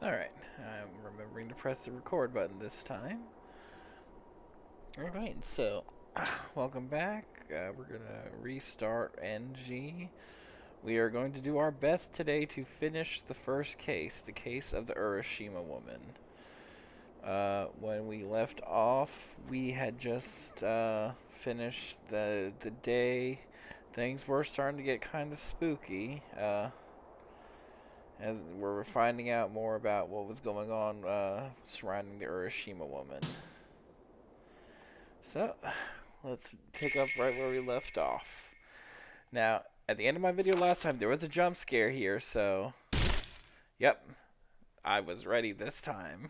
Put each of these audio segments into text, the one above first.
Alright, I'm remembering to press the record button this time. Alright, so welcome back. We're gonna restart NG. We are going to do our best today to finish the first case, the case of the Urashima Woman. When we left off, we had just finished the day. Things were starting to get kind of spooky. As we're finding out more about what was going on surrounding the Urashima Woman. So, let's pick up right where we left off. Now, at the end of my video last time, there was a jump scare here, so... Yep, I was ready this time.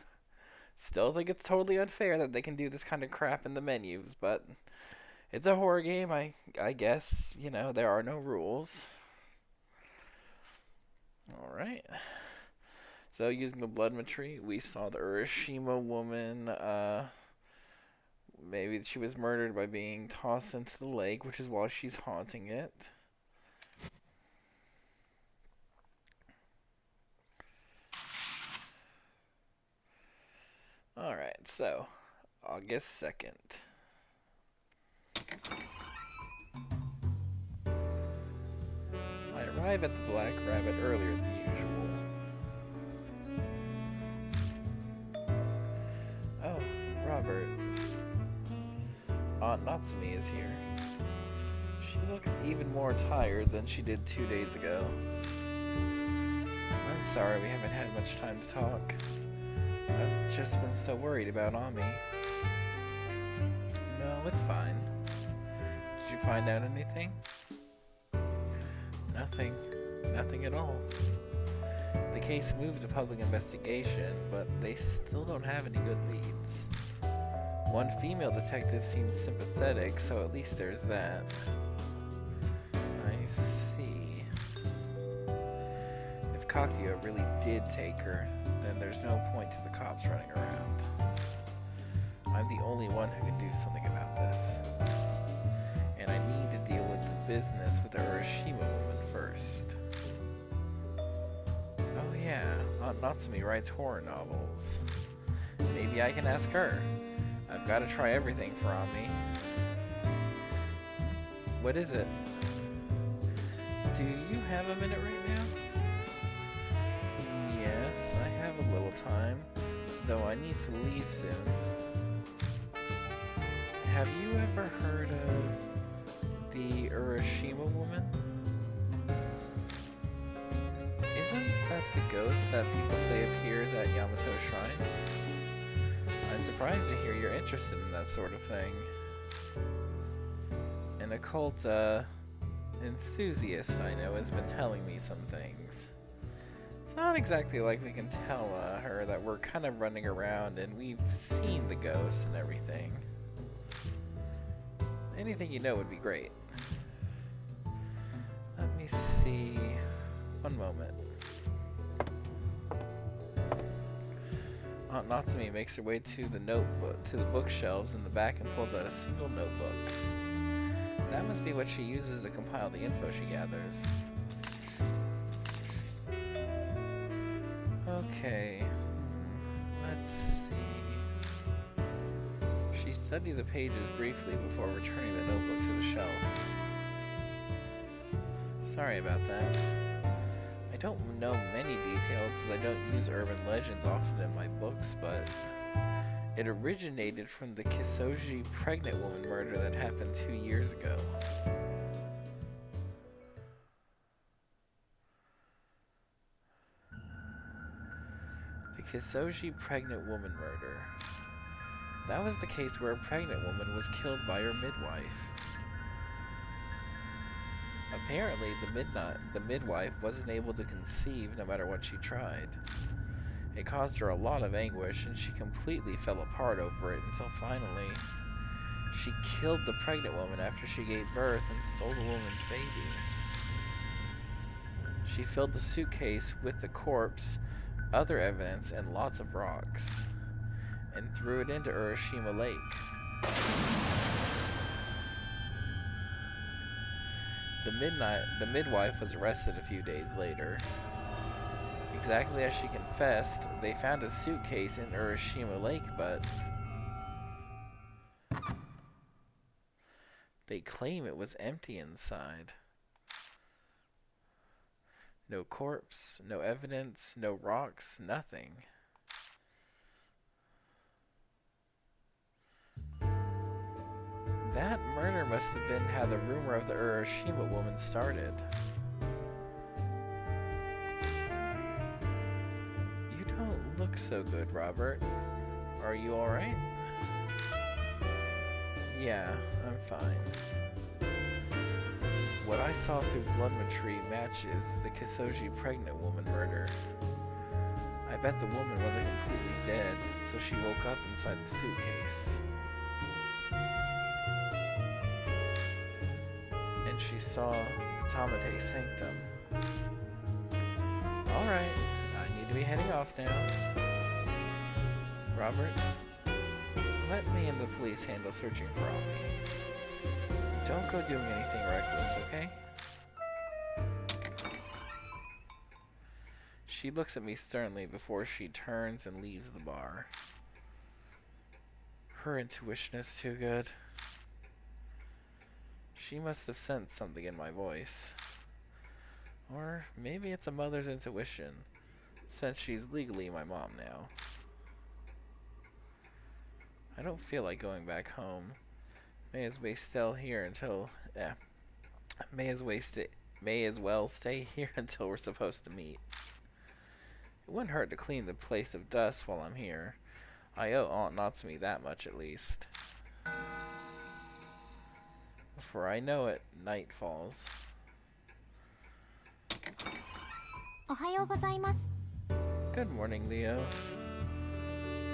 Still think it's totally unfair that they can do this kind of crap in the menus, but... It's a horror game, I guess. You know, there are no rules. Alright. So, using the blood tree, we saw the Urashima Woman, maybe she was murdered by being tossed into the lake, which is why she's haunting it. Alright, so, August 2nd. I arrive at the Black Rabbit earlier than usual. Oh, Robert. Aunt Natsumi is here. She looks even more tired than she did 2 days ago. I'm sorry we haven't had much time to talk. I've just been so worried about Ami. No, it's fine. Did you find out anything? Nothing. Nothing at all. The case moved to public investigation, but they still don't have any good leads. One female detective seems sympathetic, so at least there's that. I see. If Kakuya really did take her, then there's no point to the cops running around. I'm the only one who can do something about this. And I need to deal with the business with the Urashima Woman first. Oh yeah, Aunt Natsumi writes horror novels. Maybe I can ask her. I've got to try everything for Ami. What is it? Do you have a minute right now? Yes, I have a little time, though I need to leave soon. Have you ever heard of the Urashima Woman? Isn't that the ghost that people say appears at Yamato Shrine? I'm surprised to hear you're interested in that sort of thing. An occult enthusiast I know has been telling me some things. It's not exactly like we can tell her that we're kind of running around and we've seen the ghosts and everything. Anything you know would be great. Let me see. One moment. Aunt Natsumi makes her way to the bookshelves in the back and pulls out a single notebook. That must be what she uses to compile the info she gathers. Okay. Let's see. She studied the pages briefly before returning the notebook to the shelf. Sorry about that. I don't know many details as I don't use urban legends often in my books, but it originated from the Kisoji pregnant woman murder that happened 2 years ago. The Kisoji pregnant woman murder. That was the case where a pregnant woman was killed by her midwife. Apparently, the midwife wasn't able to conceive no matter what she tried. It caused her a lot of anguish, and she completely fell apart over it until finally, she killed the pregnant woman after she gave birth and stole the woman's baby. She filled the suitcase with the corpse, other evidence, and lots of rocks, and threw it into Urashima Lake. The midwife was arrested a few days later. exactly as she confessed. They found a suitcase in Urashima Lake, but they claim it was empty inside. No corpse, no evidence, no rocks, nothing. That murder must have been how the rumor of the Urashima Woman started. You don't look so good, Robert. Are you alright? Yeah, I'm fine. What I saw through bloodmetry matches the Kisoji pregnant woman murder. I bet the woman wasn't completely dead, so she woke up inside the suitcase. And she saw the Tamate Sanctum. Alright, I need to be heading off now. Robert, let me and the police handle searching for Ami. Don't go doing anything reckless, okay? She looks at me sternly before she turns and leaves the bar. Her intuition is too good. She must have sensed something in my voice. Or maybe it's a mother's intuition, since she's legally my mom now. I don't feel like going back home. May as well stay here until may as well stay here until we're supposed to meet. It wouldn't hurt to clean the place of dust while I'm here. I owe Aunt Natsumi that much at least. Before I know it, night falls. Good morning, Leo.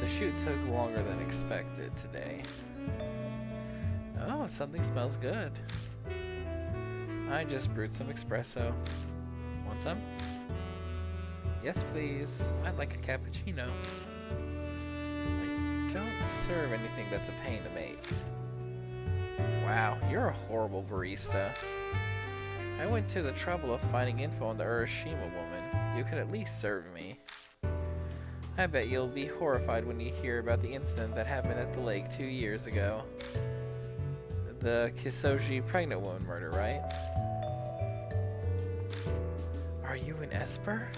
The shoot took longer than expected today. Oh, something smells good. I just brewed some espresso. Want some? Yes, please. I'd like a cappuccino. I don't serve anything that's a pain to make. Wow, you're a horrible barista. I went to the trouble of finding info on the Urashima Woman. You could at least serve me. I bet you'll be horrified when you hear about the incident that happened at the lake 2 years ago. The Kisoji pregnant woman murder, right? Are you an Esper?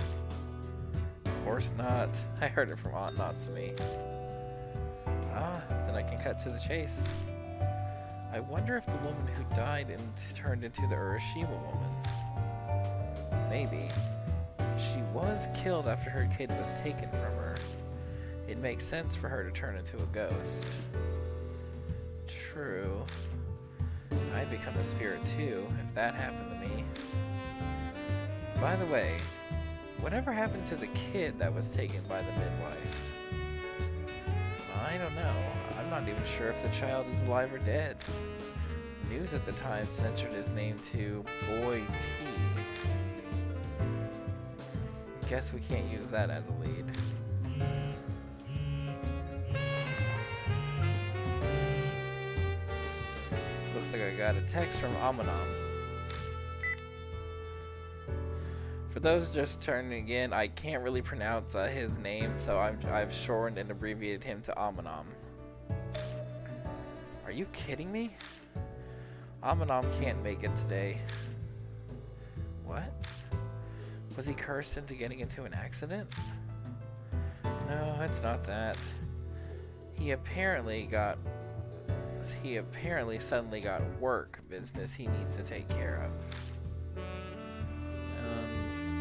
Of course not. I heard it from Aunt Natsumi. Ah, then I can cut to the chase. I wonder if the woman who died and turned into the Urashima Woman. Maybe. She was killed after her kid was taken from her. It makes sense for her to turn into a ghost. True. I'd become a spirit too, if that happened to me. By the way, whatever happened to the kid that was taken by the midwife? I don't know. I'm not even sure if the child is alive or dead. The news at the time censored his name to Boy T. Guess we can't use that as a lead. Looks like I got a text from Amanom. For those just turning in, I can't really pronounce his name, so I've shortened and abbreviated him to Amanom. Are you kidding me? Amanom can't make it today. What? Was he cursed into getting into an accident? No, it's not that. He apparently suddenly got work business he needs to take care of.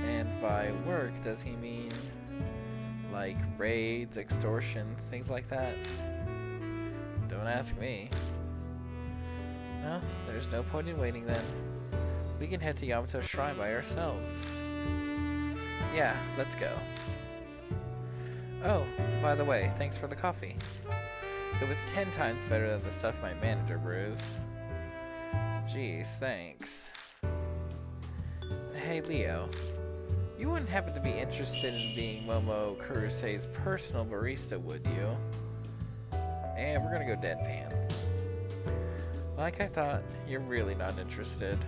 And by work, does he mean like raids, extortion, things like that? Don't ask me. Well, there's no point in waiting then. We can head to Yamato's shrine by ourselves. Yeah, let's go. Oh, by the way, thanks for the coffee. It was 10 times better than the stuff my manager brews. Gee, thanks. Hey, Leo. You wouldn't happen to be interested in being Momo Kurosei's personal barista, would you? And we're gonna go deadpan. Like I thought, you're really not interested.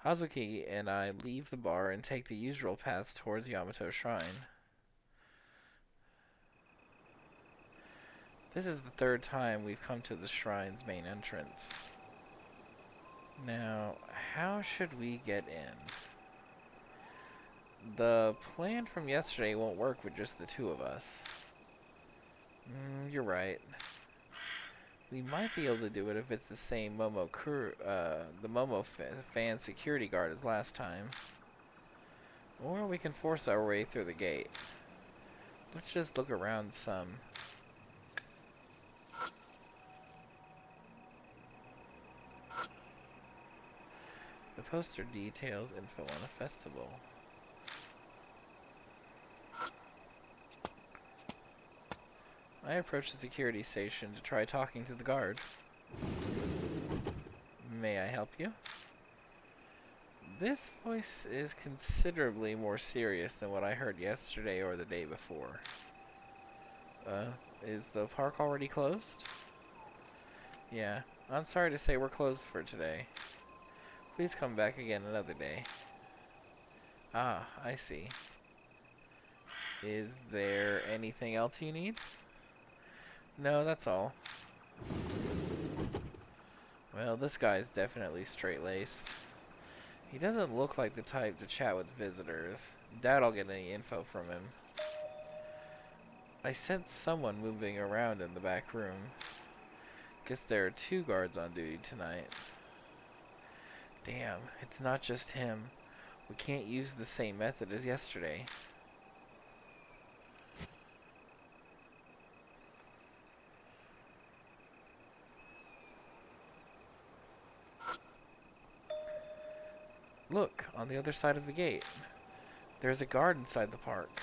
Hazuki and I leave the bar and take the usual paths towards Yamato Shrine. This is the third time we've come to the shrine's main entrance. Now, how should we get in? The plan from yesterday won't work with just the two of us. You're right. We might be able to do it if it's the same the fan security guard as last time. Or we can force our way through the gate. Let's just look around some. The poster details info on a festival. I approach the security station to try talking to the guard. May I help you? This voice is considerably more serious than what I heard yesterday or the day before. Is the park already closed? Yeah, I'm sorry to say we're closed for today. Please come back again another day. Ah, I see. Is there anything else you need? No, that's all. Well, this guy's definitely straight-laced. He doesn't look like the type to chat with visitors. Doubt I'll get any info from him. I sense someone moving around in the back room. Guess there are 2 guards on duty tonight. Damn, it's not just him. We can't use the same method as yesterday. Look, on the other side of the gate. There's a guard inside the park.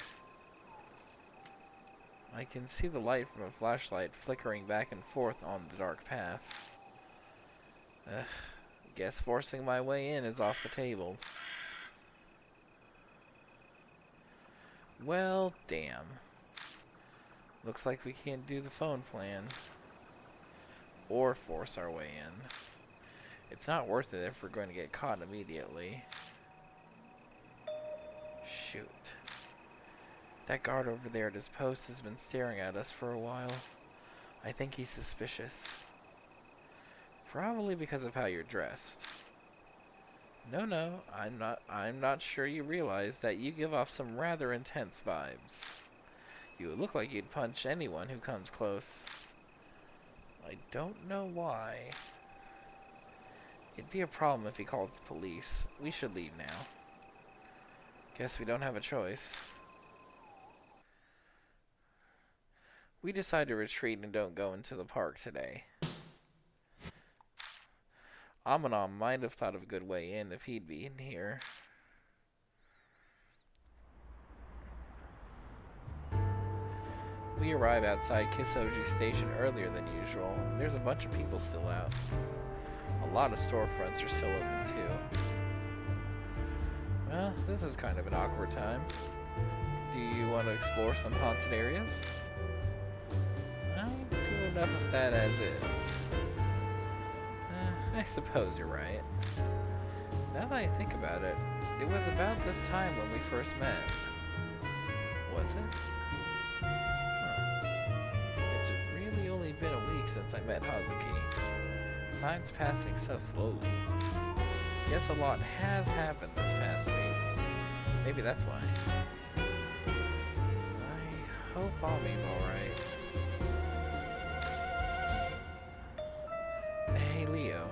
I can see the light from a flashlight flickering back and forth on the dark path. Guess forcing my way in is off the table. Well, damn. Looks like we can't do the phone plan. Or force our way in. It's not worth it if we're going to get caught immediately. Shoot. That guard over there at his post has been staring at us for a while. I think he's suspicious. Probably because of how you're dressed. No, I'm not sure you realize that you give off some rather intense vibes. You look like you'd punch anyone who comes close. I don't know why. It'd be a problem if he called the police. We should leave now. Guess we don't have a choice. We decide to retreat and don't go into the park today. Amanon might have thought of a good way in if he'd been here. We arrive outside Kisoji Station earlier than usual. There's a bunch of people still out. A lot of storefronts are still open too. Well, this is kind of an awkward time. Do you want to explore some haunted areas? I do enough of that as is. I suppose you're right. Now that I think about it, it was about this time when we first met. Was it? Huh. It's really only been a week since I met Hazuki. Time's passing so slowly. Guess a lot has happened this past week. Maybe that's why. I hope Ami's alright. Hey, Leo.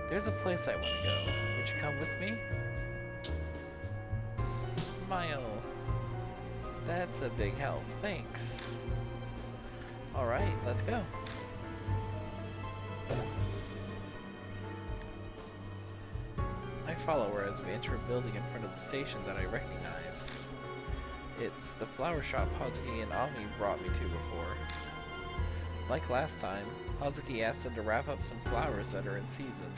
There's a place I want to go. Would you come with me? Smile. That's a big help. Thanks. Alright, let's go. I follow her as we enter a building in front of the station that I recognize. It's the flower shop Hazuki and Ami brought me to before. Like last time, Hazuki asked them to wrap up some flowers that are in season.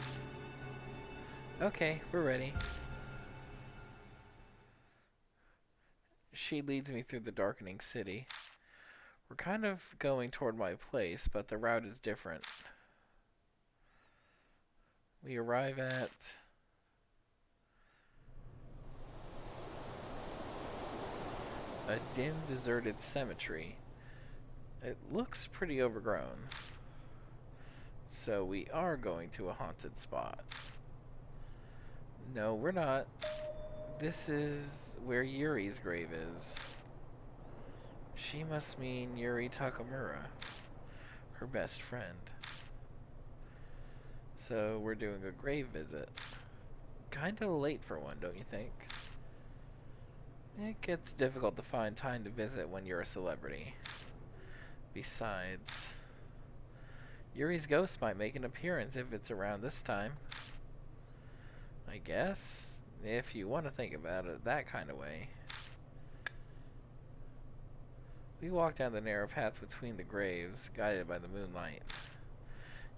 Okay, we're ready. She leads me through the darkening city. We're kind of going toward my place, but the route is different. We arrive at A dim, deserted cemetery. It looks pretty overgrown. So we are going to a haunted spot. No, we're not. This is where Yuri's grave is. She must mean Yuri Takamura, her best friend. So we're doing a grave visit. Kinda late for one, don't you think? It gets difficult to find time to visit when you're a celebrity. Besides, Yuri's ghost might make an appearance if it's around this time. I guess, if you want to think about it that kind of way. We walk down the narrow path between the graves, guided by the moonlight.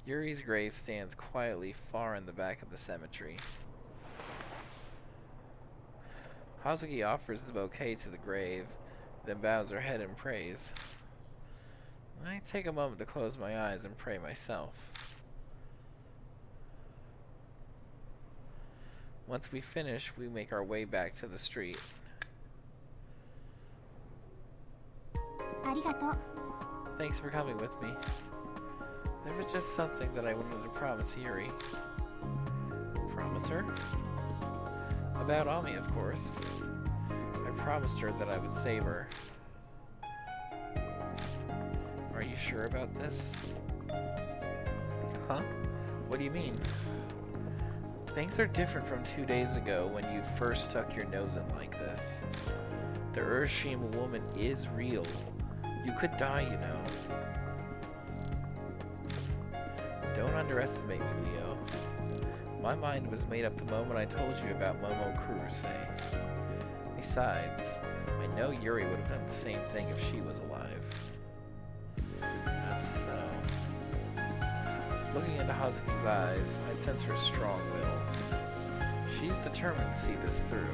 Yuri's grave stands quietly far in the back of the cemetery. Hazuki offers the bouquet to the grave, then bows her head in praise. I take a moment to close my eyes and pray myself. Once we finish, we make our way back to the street. Thanks for coming with me. There was just something that I wanted to promise Yuri. Promise her? About Ami, of course. I promised her that I would save her. Are you sure about this? Huh? What do you mean? Things are different from 2 days ago when you first stuck your nose in like this. The Urashima Woman is real. You could die, you know. Don't underestimate me, Leo. My mind was made up the moment I told you about Momo Kurose. Besides, I know Yuri would have done the same thing if she was alive. That's so. Looking into Hazuki's eyes, I sense her strong will. She's determined to see this through.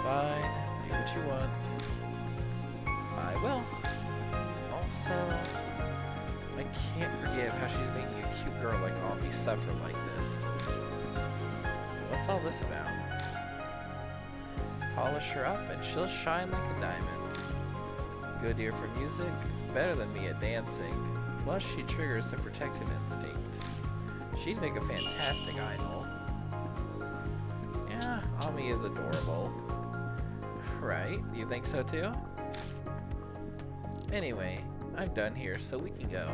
Fine, do what you want. I will. Also, I can't forgive how she's making a cute girl like Ami suffer like this. What's all this about? Polish her up and she'll shine like a diamond. Good ear for music, better than me at dancing. Plus she triggers the protective instinct. She'd make a fantastic idol. Yeah, Ami is adorable. Right? You think so too? Anyway, I'm done here, so we can go.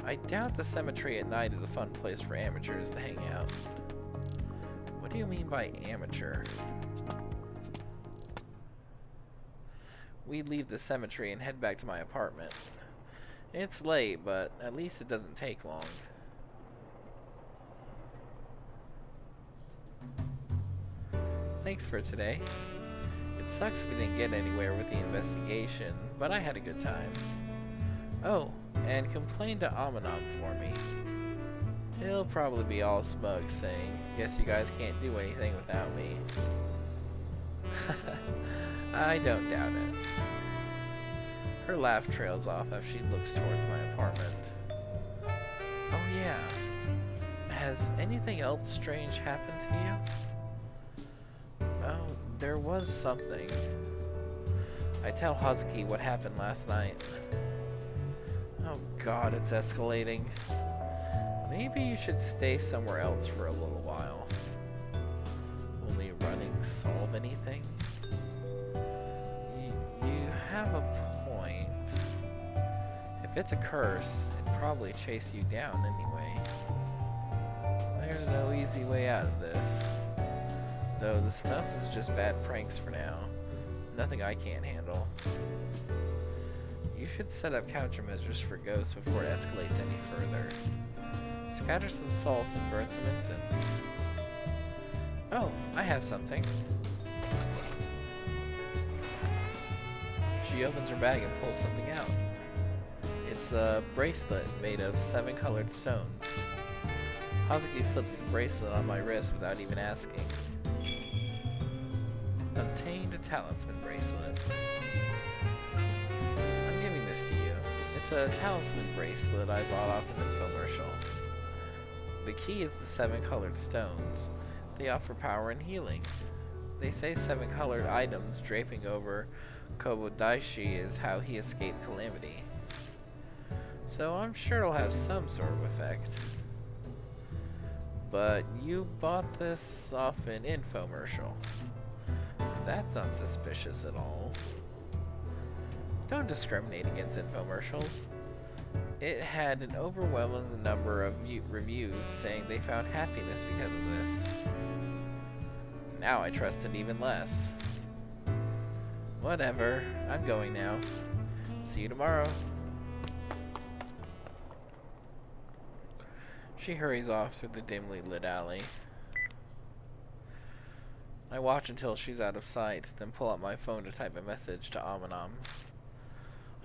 I doubt the cemetery at night is a fun place for amateurs to hang out. What do you mean by amateur? We leave the cemetery and head back to my apartment. It's late, but at least it doesn't take long. Thanks for today. It sucks we didn't get anywhere with the investigation, but I had a good time. Oh, and complain to Amanon for me. He'll probably be all smug saying, guess you guys can't do anything without me. I don't doubt it. Her laugh trails off as she looks towards my apartment. Oh yeah. Has anything else strange happened to you? Oh, there was something. I tell Hazuki what happened last night. Oh god, it's escalating. Maybe you should stay somewhere else for a little while. Will me running solve anything? You have a point. If it's a curse, it'd probably chase you down anyway. There's no easy way out of this. Though the stuff is just bad pranks for now. Nothing I can't handle. You should set up countermeasures for ghosts before it escalates any further. Scatter some salt and burn some incense. Oh, I have something. She opens her bag and pulls something out. It's a bracelet made of 7 colored stones. Hazuki slips the bracelet on my wrist without even asking. Obtained a talisman bracelet. I'm giving this to you. It's a talisman bracelet I bought off an infomercial. The key is the 7 colored stones. They offer power and healing. They say 7 colored items draping over Kobodaishi is how he escaped calamity. So I'm sure it'll have some sort of effect. But you bought this off an infomercial. That's not suspicious at all. Don't discriminate against infomercials. It had an overwhelming number of reviews saying they found happiness because of this. Now I trust it even less. Whatever, I'm going now. See you tomorrow. She hurries off through the dimly lit alley. I watch until she's out of sight, then pull out my phone to type a message to Amanam.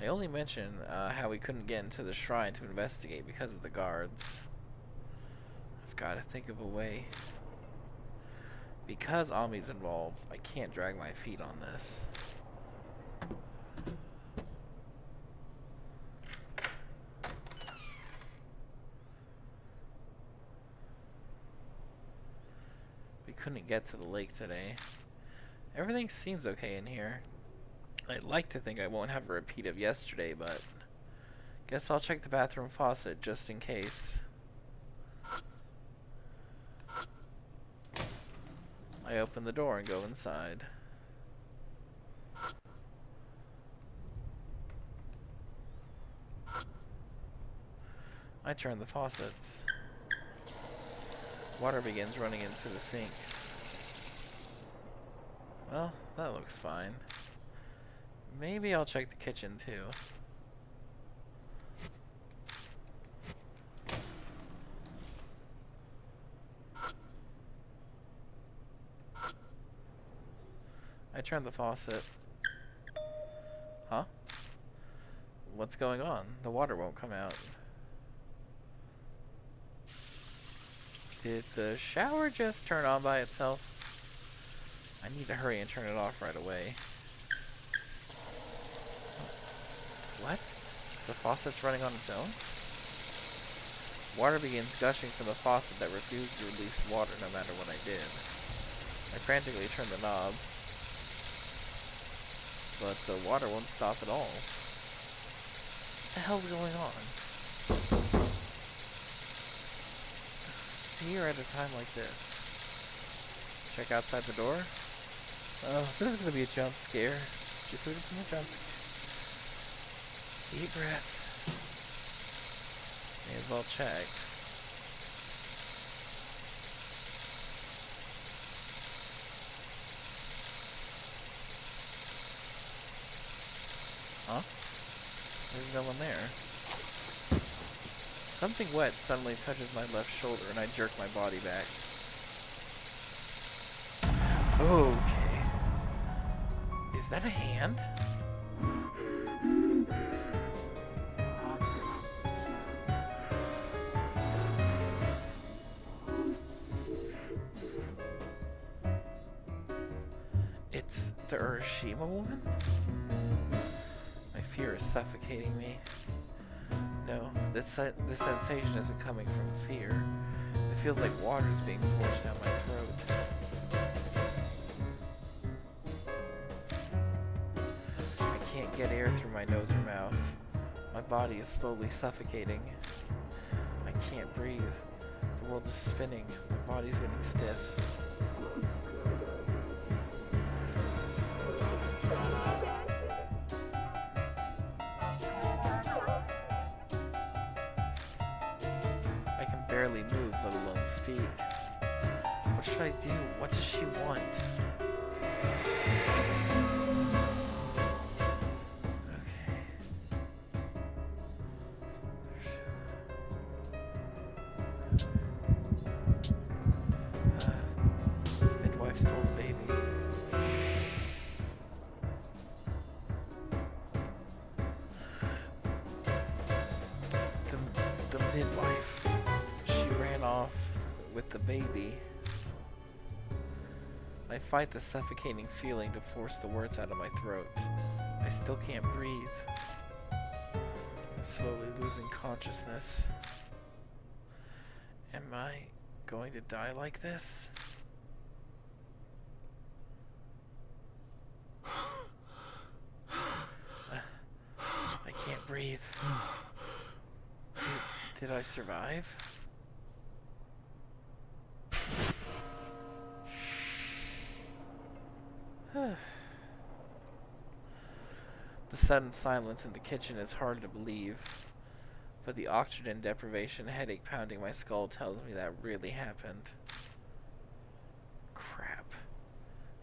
I only mention how we couldn't get into the shrine to investigate because of the guards. I've got to think of a way. Because Ami's involved, I can't drag my feet on this. We couldn't get to the lake today. Everything seems okay in here. I'd like to think I won't have a repeat of yesterday, but guess I'll check the bathroom faucet just in case. I open the door and go inside. I turn the faucets. Water begins running into the sink. Well, that looks fine. Maybe I'll check the kitchen too. I turn the faucet. Huh? What's going on? The water won't come out. Did the shower just turn on by itself? I need to hurry and turn it off right away. What? The faucet's running on its own? Water begins gushing from the faucet that refused to release water no matter what I did. I frantically turn the knob, but the water won't stop at all. What the hell's going on? It's here at a time like this. Check outside the door. Oh, this is gonna be a jump scare. This is gonna be a jump scare. Deep breath. May as well check. Huh? There's no one there. Something wet suddenly touches my left shoulder and I jerk my body back. Okay. Is that a hand? It's the Urashima Woman? My fear is suffocating me. No, this sensation isn't coming from fear. It feels like water's being forced down my throat. I can't get air through my nose or mouth. My body is slowly suffocating. I can't breathe. The world is spinning. My body's getting stiff. I can barely move, let alone speak. What should I do? What does she want? Midwife stole the baby. The midwife. She ran off with the baby. I fight the suffocating feeling to force the words out of my throat. I still can't breathe. I'm slowly losing consciousness. Am I going to die like this? Did I survive? The sudden silence in the kitchen is hard to believe, but the oxygen deprivation headache pounding my skull tells me that really happened. Crap.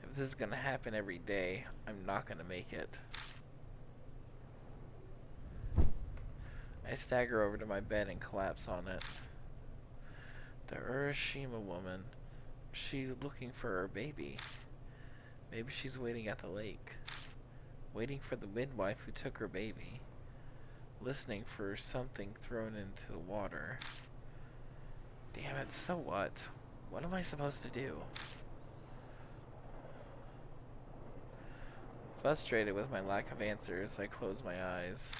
If this is gonna happen every day, I'm not gonna make it. I stagger over to my bed and collapse on it. The Urashima Woman. She's looking for her baby. Maybe she's waiting at the lake. Waiting for the midwife who took her baby. Listening for something thrown into the water. Damn it, so what? What am I supposed to do? Frustrated with my lack of answers, I close my eyes.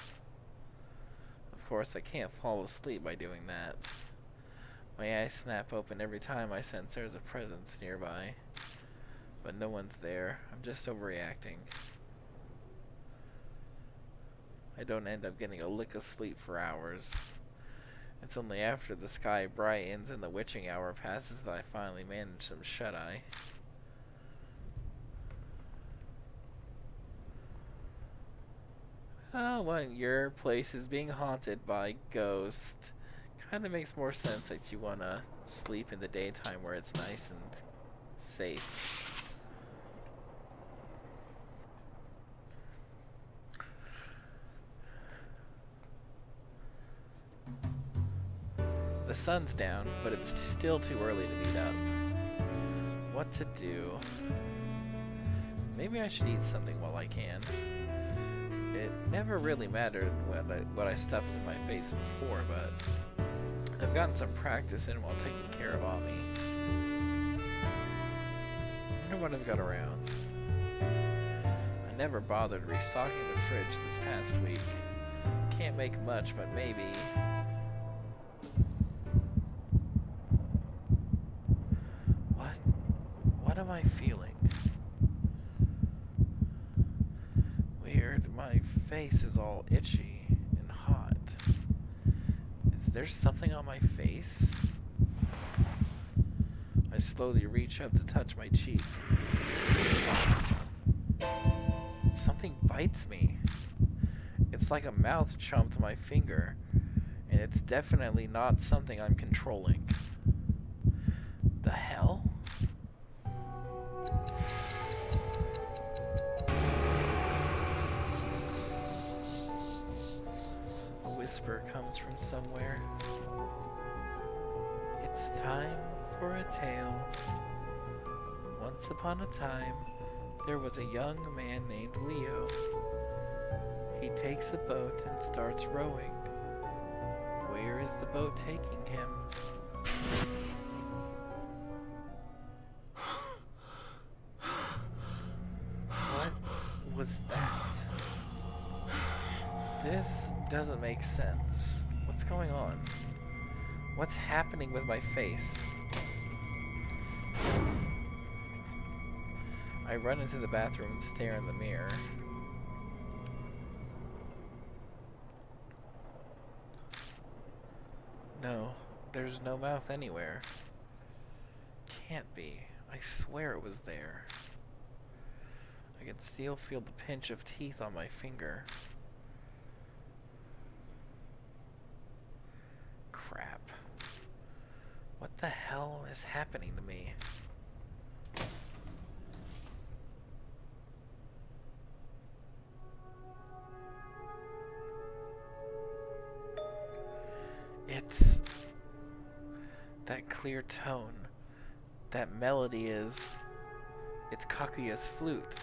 Of course, I can't fall asleep by doing that. My eyes snap open every time I sense there's a presence nearby. But no one's there. I'm just overreacting. I don't end up getting a lick of sleep for hours. It's only after the sky brightens and the witching hour passes that I finally manage some shut-eye. Oh, well, your place is being haunted by ghosts. Kind of makes more sense that you want to sleep in the daytime where it's nice and safe. The sun's down, but it's still too early to meet up. What to do? Maybe I should eat something while I can. It never really mattered what I stuffed in my face before, but I've gotten some practice in while taking care of Ami. I wonder what I've got around. I never bothered restocking the fridge this past week. Can't make much, but maybe... What am I feeling? Weird, my face is all itchy and hot. Is there something on my face? I slowly reach up to touch my cheek. Something bites me. It's like a mouth chomped my finger, and it's definitely not something I'm controlling. The hell? Whisper comes from somewhere. It's time for a tale. Once upon a time, there was a young man named Leo. He takes a boat and starts rowing. Where is the boat taking him? What was that? This doesn't make sense. What's going on? What's happening with my face? I run into the bathroom and stare in the mirror. No, there's no mouth anywhere. Can't be. I swear it was there. I can still feel the pinch of teeth on my finger. Crap. What the hell is happening to me? It's that clear tone. That melody is... It's Kaguya's flute.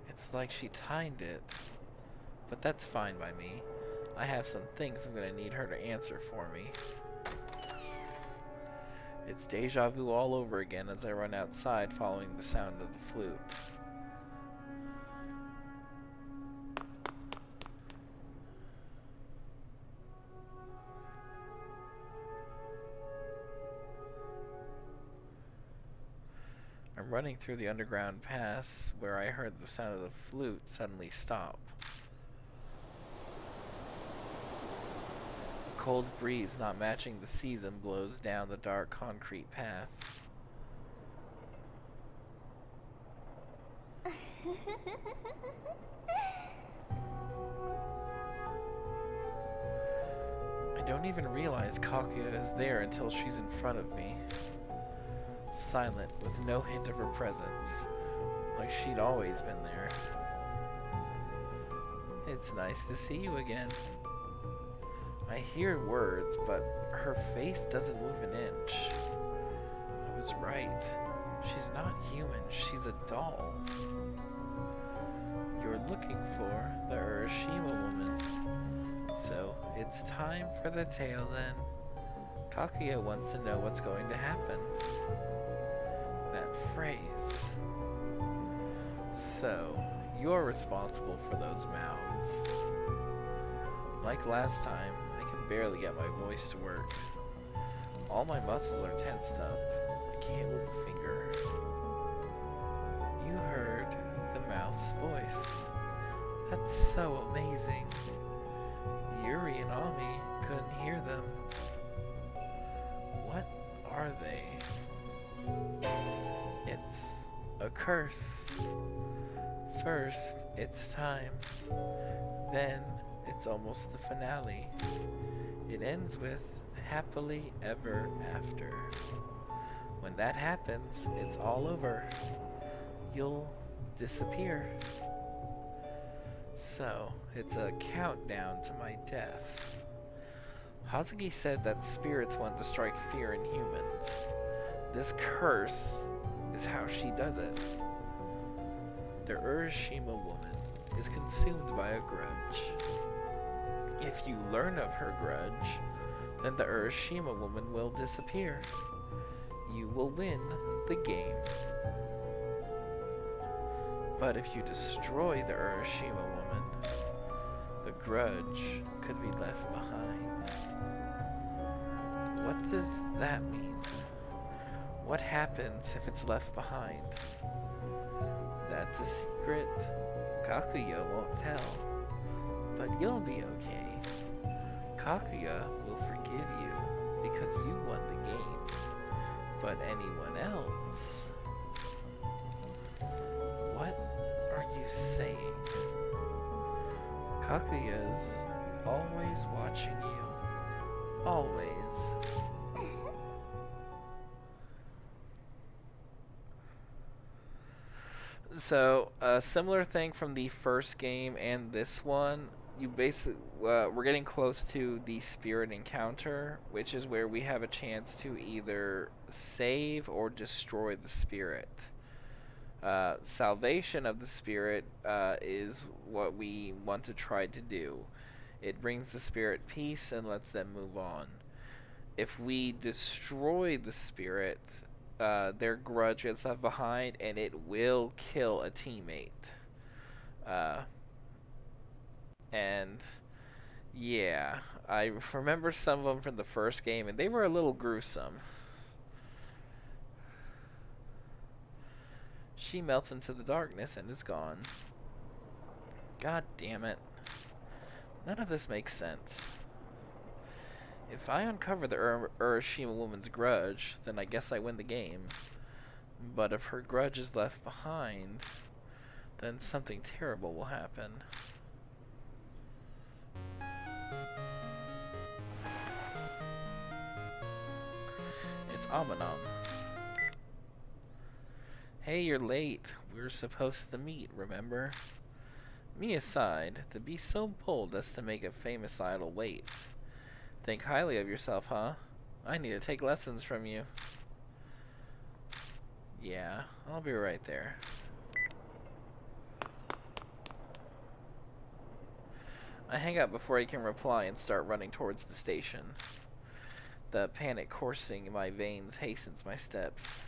It's like she timed it. But that's fine by me. I have some things I'm gonna need her to answer for me. It's deja vu all over again as I run outside following the sound of the flute. I'm running through the underground pass where I heard the sound of the flute suddenly stop. cold breeze not matching the season blows down the dark concrete path. I don't even realize Kaguya is there until she's in front of me. Silent, with no hint of her presence, like she'd always been there. It's nice to see you again. I hear words, but her face doesn't move an inch. I was right. She's not human, she's a doll. You're looking for the Urashima Woman. So, it's time for the tale then. Kaguya wants to know what's going to happen. That phrase. So, you're responsible for those mouths. Like last time, I can barely get my voice to work. All my muscles are tensed up. I can't move a finger. You heard the mouth's voice. That's so amazing. Yuri and Ami couldn't hear them. What are they? It's a curse. First, it's time. Then, it's almost the finale. It ends with happily ever after. When that happens, it's all over. You'll disappear. So, it's a countdown to my death. Hazuki said that spirits want to strike fear in humans. This curse is how she does it. The Urashima Woman is consumed by a grudge. If you learn of her grudge, then the Urashima Woman will disappear. You will win the game. But if you destroy the Urashima Woman, the grudge could be left behind. What does that mean? What happens if it's left behind? That's a secret Kaguya won't tell. But you'll be okay. Kaguya will forgive you because you won the game. But anyone else... What are you saying? Kaguya's always watching you. Always. So, a similar thing from the first game and this one, you basically, we're getting close to the spirit encounter, which is where we have a chance to either save or destroy the spirit. Salvation of the spirit is what we want to try to do. It brings the spirit peace and lets them move on. If we destroy the spirit, their grudge gets left behind and it will kill a teammate. And yeah, I remember some of them from the first game and they were a little gruesome. She melts into the darkness and is gone. God damn it. None of this makes sense. If I uncover the Urashima Woman's grudge, then I guess I win the game. But if her grudge is left behind, then something terrible will happen. It's Aminam. Hey, you're late. We were supposed to meet, remember? Me aside, to be so bold as to make a famous idol wait. Think highly of yourself, huh? I need to take lessons from you. Yeah, I'll be right there. I hang up before he can reply and start running towards the station. The panic coursing in my veins hastens my steps.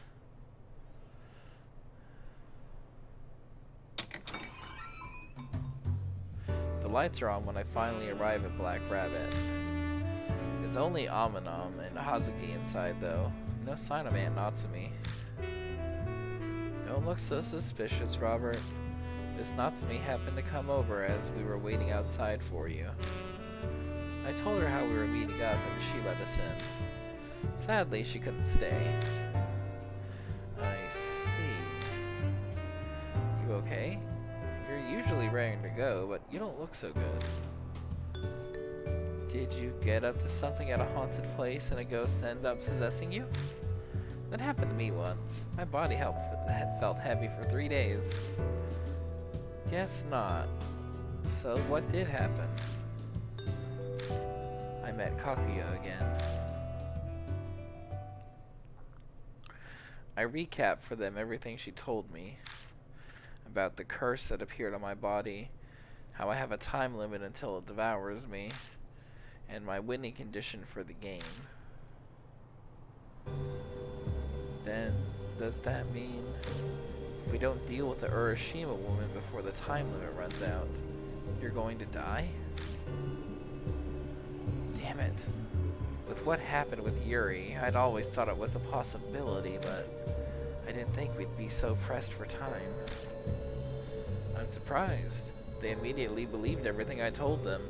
The lights are on when I finally arrive at Black Rabbit. It's only Aminam and Hazuki inside though. No sign of Aunt Natsumi. Don't look so suspicious, Robert. Miss Natsumi happened to come over as we were waiting outside for you. I told her how we were meeting up and she let us in. Sadly, she couldn't stay. I see. You okay? You're usually raring to go, but you don't look so good. Did you get up to something at a haunted place and a ghost ended up possessing you? That happened to me once. My body felt heavy for 3 days. Guess not. So what did happen? I met Kakuya again. I recapped for them everything she told me about the curse that appeared on my body, how I have a time limit until it devours me, and my winning condition for the game. Then, does that mean if we don't deal with the Urashima Woman before the time limit runs out, you're going to die? Damn it. With what happened with Yuri, I'd always thought it was a possibility, but I didn't think we'd be so pressed for time. I'm surprised. They immediately believed everything I told them.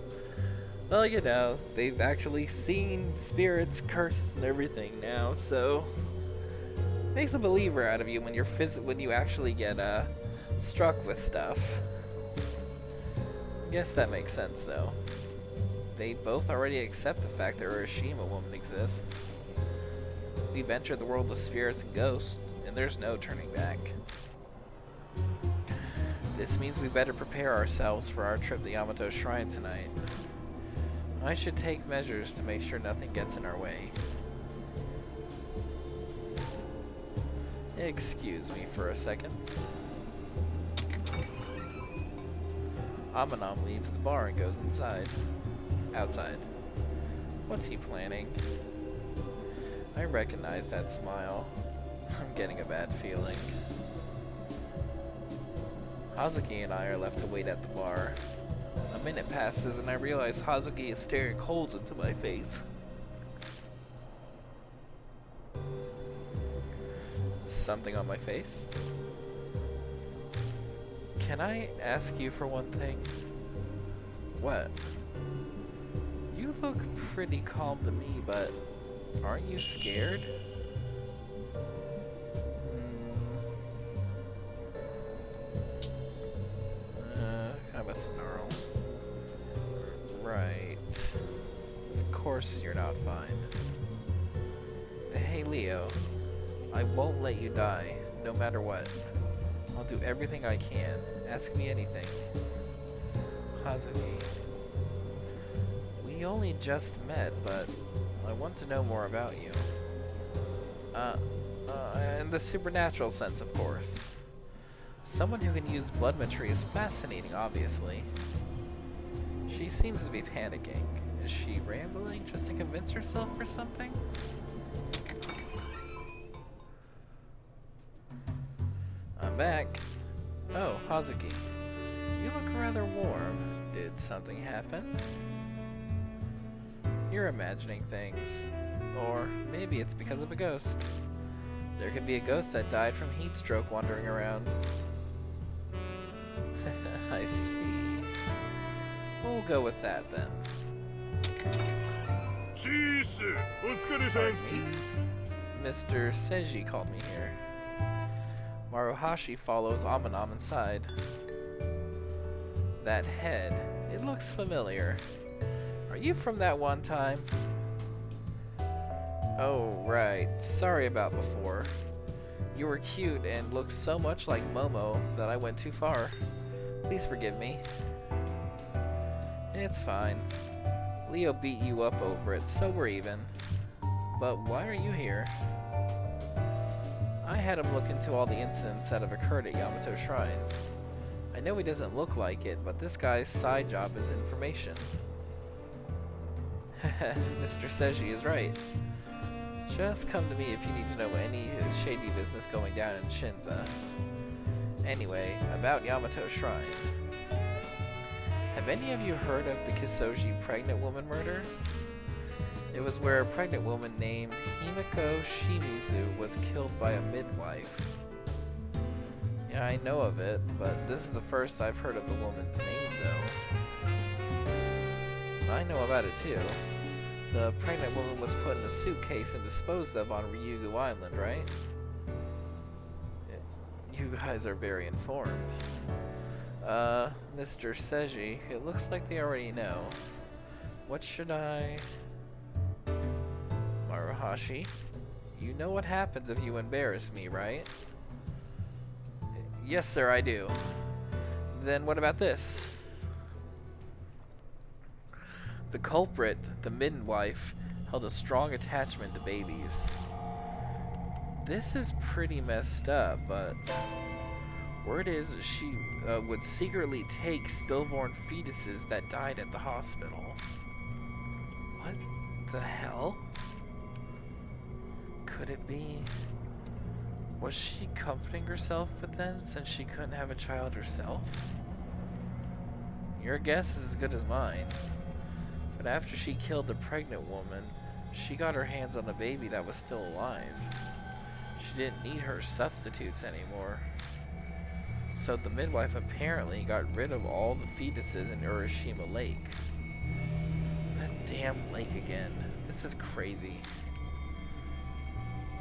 Well, you know, they've actually seen spirits, curses, and everything now, so makes a believer out of you when you actually get struck with stuff. Guess that makes sense, though. They both already accept the fact that Urashima Woman exists. We've entered the world of spirits and ghosts, and there's no turning back. This means we better prepare ourselves for our trip to Yamato Shrine tonight. I should take measures to make sure nothing gets in our way. Excuse me for a second. Amanam leaves the bar and goes outside. What's he planning? I recognize that smile. I'm getting a bad feeling. Hazuki and I are left to wait at the bar. A minute passes and I realize Hazuki is staring holes into my face. Something on my face? Can I ask you for one thing? What? You look pretty calm to me, but aren't you scared? Kind of a snarl. Right. Of course you're not fine. Hey Leo, I won't let you die, no matter what. I'll do everything I can. Ask me anything. Hazuki. We only just met, but I want to know more about you. In the supernatural sense, of course. Someone who can use blood mastery is fascinating, obviously. She seems to be panicking. Is she rambling just to convince herself or something? I'm back. Oh, Hazuki. You look rather warm. Did something happen? You're imagining things. Or maybe it's because of a ghost. There could be a ghost that died from heat stroke wandering around. I see. We'll go with that then. Mr. Seiji called me here. Maruhashi follows Amanam inside. That head, it looks familiar. Are you from that one time? Oh, right. Sorry about before. You were cute and looked so much like Momo that I went too far. Please forgive me. It's fine. Leo beat you up over it, so we're even. But why are you here? I had him look into all the incidents that have occurred at Yamato Shrine. I know he doesn't look like it, but this guy's side job is information. Mr. Seiji is right. Just come to me if you need to know any shady business going down in Shinza. Anyway, about Yamato Shrine. Have any of you heard of the Kisoji pregnant woman murder? It was where a pregnant woman named Himiko Shimizu was killed by a midwife. Yeah, I know of it, but this is the first I've heard of the woman's name, though. I know about it too. The pregnant woman was put in a suitcase and disposed of on Ryugu Island, right? You guys are very informed. Mr. Seiji, it looks like they already know. What should I... Maruhashi, you know what happens if you embarrass me, right? Yes, sir, I do. Then what about this? The culprit, the midwife, held a strong attachment to babies. This is pretty messed up, but word is she would secretly take stillborn fetuses that died at the hospital. What the hell? Could it be? Was she comforting herself with them since she couldn't have a child herself? Your guess is as good as mine. But after she killed the pregnant woman, she got her hands on a baby that was still alive. She didn't need her substitutes anymore. So the midwife apparently got rid of all the fetuses in Urashima Lake. That damn lake again. This is crazy.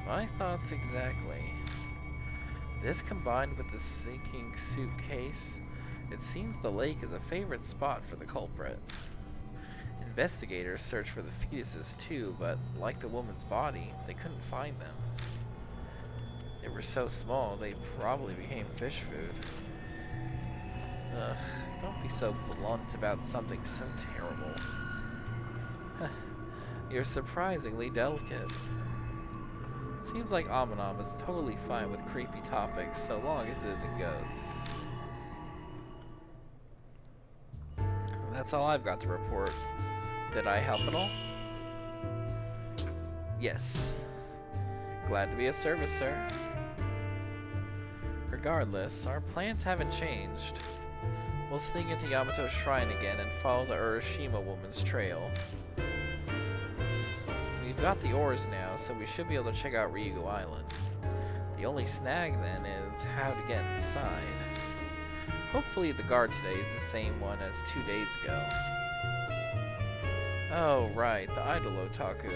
My thoughts exactly. This combined with the sinking suitcase, it seems the lake is a favorite spot for the culprit. Investigators searched for the fetuses too, but like the woman's body, they couldn't find them. They were so small, they probably became fish food. Ugh, don't be so blunt about something so terrible. You're surprisingly delicate. Seems like Amanam is totally fine with creepy topics so long as it isn't ghosts. That's all I've got to report. Did I help at all? Yes. Glad to be of service, sir. Regardless, our plans haven't changed. We'll sneak into Yamato's shrine again and follow the Urashima Woman's trail. We've got the ores now, so we should be able to check out Ryugu Island. The only snag then is how to get inside. Hopefully the guard today is the same one as 2 days ago. Oh right, the idol otaku.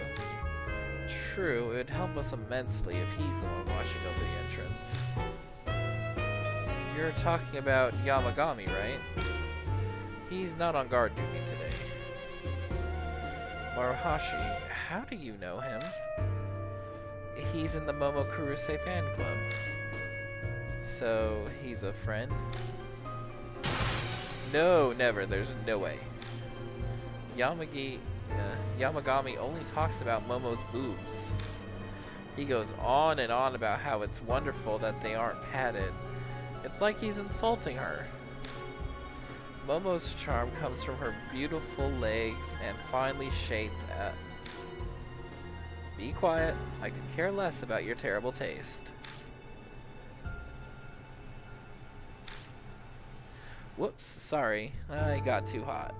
True, it would help us immensely if he's the one watching over the entrance. You're talking about Yamagami, right? He's not on guard duty today. Maruhashi, how do you know him? He's in the Momokuruse fan club. So, he's a friend? No, never. There's no way. Yamagami only talks about Momo's boobs. He goes on and on about how it's wonderful that they aren't padded. It's like he's insulting her. Momo's charm comes from her beautiful legs and finely shaped Be quiet. I could care less about your terrible taste. Whoops, sorry. I got too hot.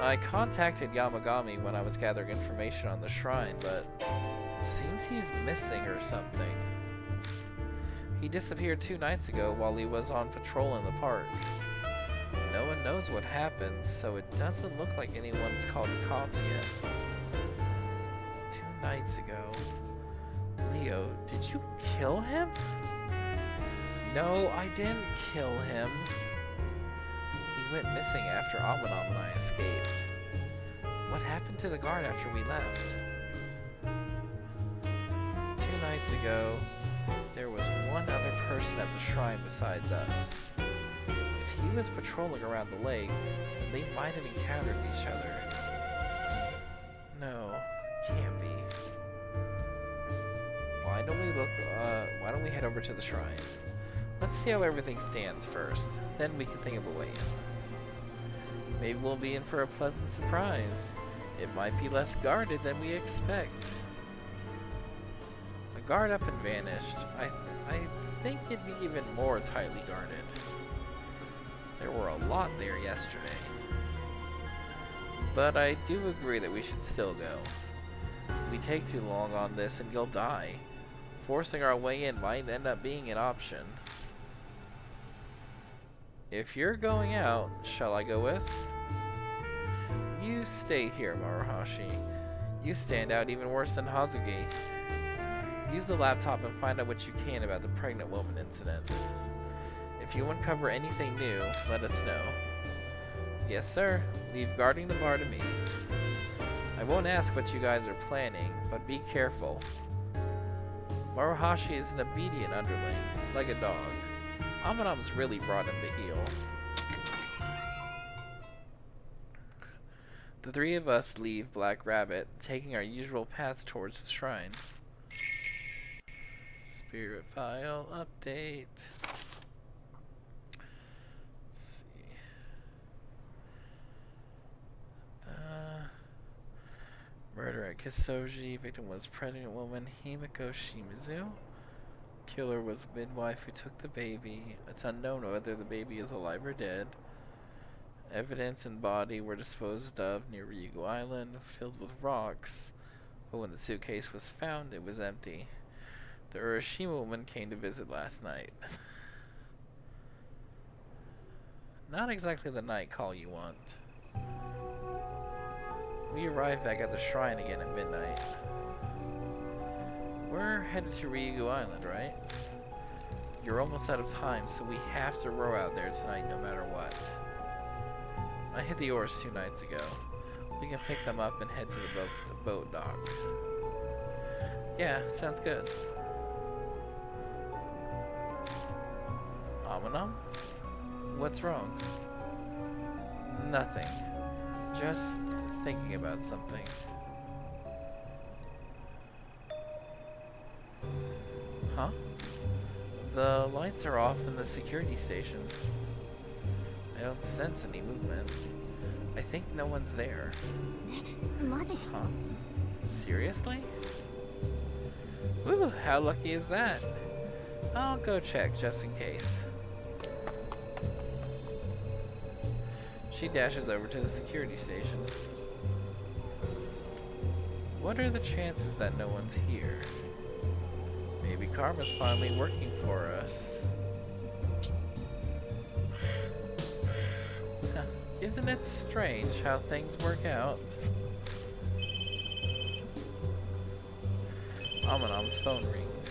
I contacted Yamagami when I was gathering information on the shrine, but seems he's missing or something. He disappeared 2 nights ago while he was on patrol in the park. No one knows what happened, so it doesn't look like anyone's called the cops yet. 2 nights ago. Leo, did you kill him? No, I didn't kill him. He went missing after Amanam and I escaped. What happened to the guard after we left? 2 nights ago, there was one other person at the shrine besides us. If he was patrolling around the lake, they might have encountered each other. No, can't be. Why don't we head over to the shrine? Let's see how everything stands first, then we can think of a way in. Maybe we'll be in for a pleasant surprise. It might be less guarded than we expect. The guard up and vanished. I think it'd be even more tightly guarded. There were a lot there yesterday. But I do agree that we should still go. If we take too long on this and you'll die. Forcing our way in might end up being an option. If you're going out, shall I go with? You stay here, Maruhashi. You stand out even worse than Hazuki. Use the laptop and find out what you can about the pregnant woman incident. If you uncover anything new, let us know. Yes, sir. Leave guarding the bar to me. I won't ask what you guys are planning, but be careful. Maruhashi is an obedient underling, like a dog. Amanam's really brought him to heel. The three of us leave Black Rabbit, taking our usual paths towards the shrine. Spirit file update. Let's see. Murder at Kisoji. Victim was pregnant woman Himiko Shimizu. Killer was midwife who took the baby. It's unknown whether the baby is alive or dead. Evidence and body were disposed of near Ryugu Island, filled with rocks. But when the suitcase was found, it was empty. The Urashima Woman came to visit last night. Not exactly the night call you want. We arrived back at the shrine again at midnight. We're headed to Ryugu Island, right? You're almost out of time, so we have to row out there tonight no matter what. I hit the oars 2 nights ago. We can pick them up and head to the boat dock. Yeah, sounds good. Amanam? What's wrong? Nothing. Just thinking about something. Huh? The lights are off in the security station. I don't sense any movement. I think no one's there. Huh? Seriously? Woo, how lucky is that? I'll go check just in case. She dashes over to the security station. What are the chances that no one's here? Maybe Karma's finally working for us. Isn't it strange how things work out? Amanam's phone rings.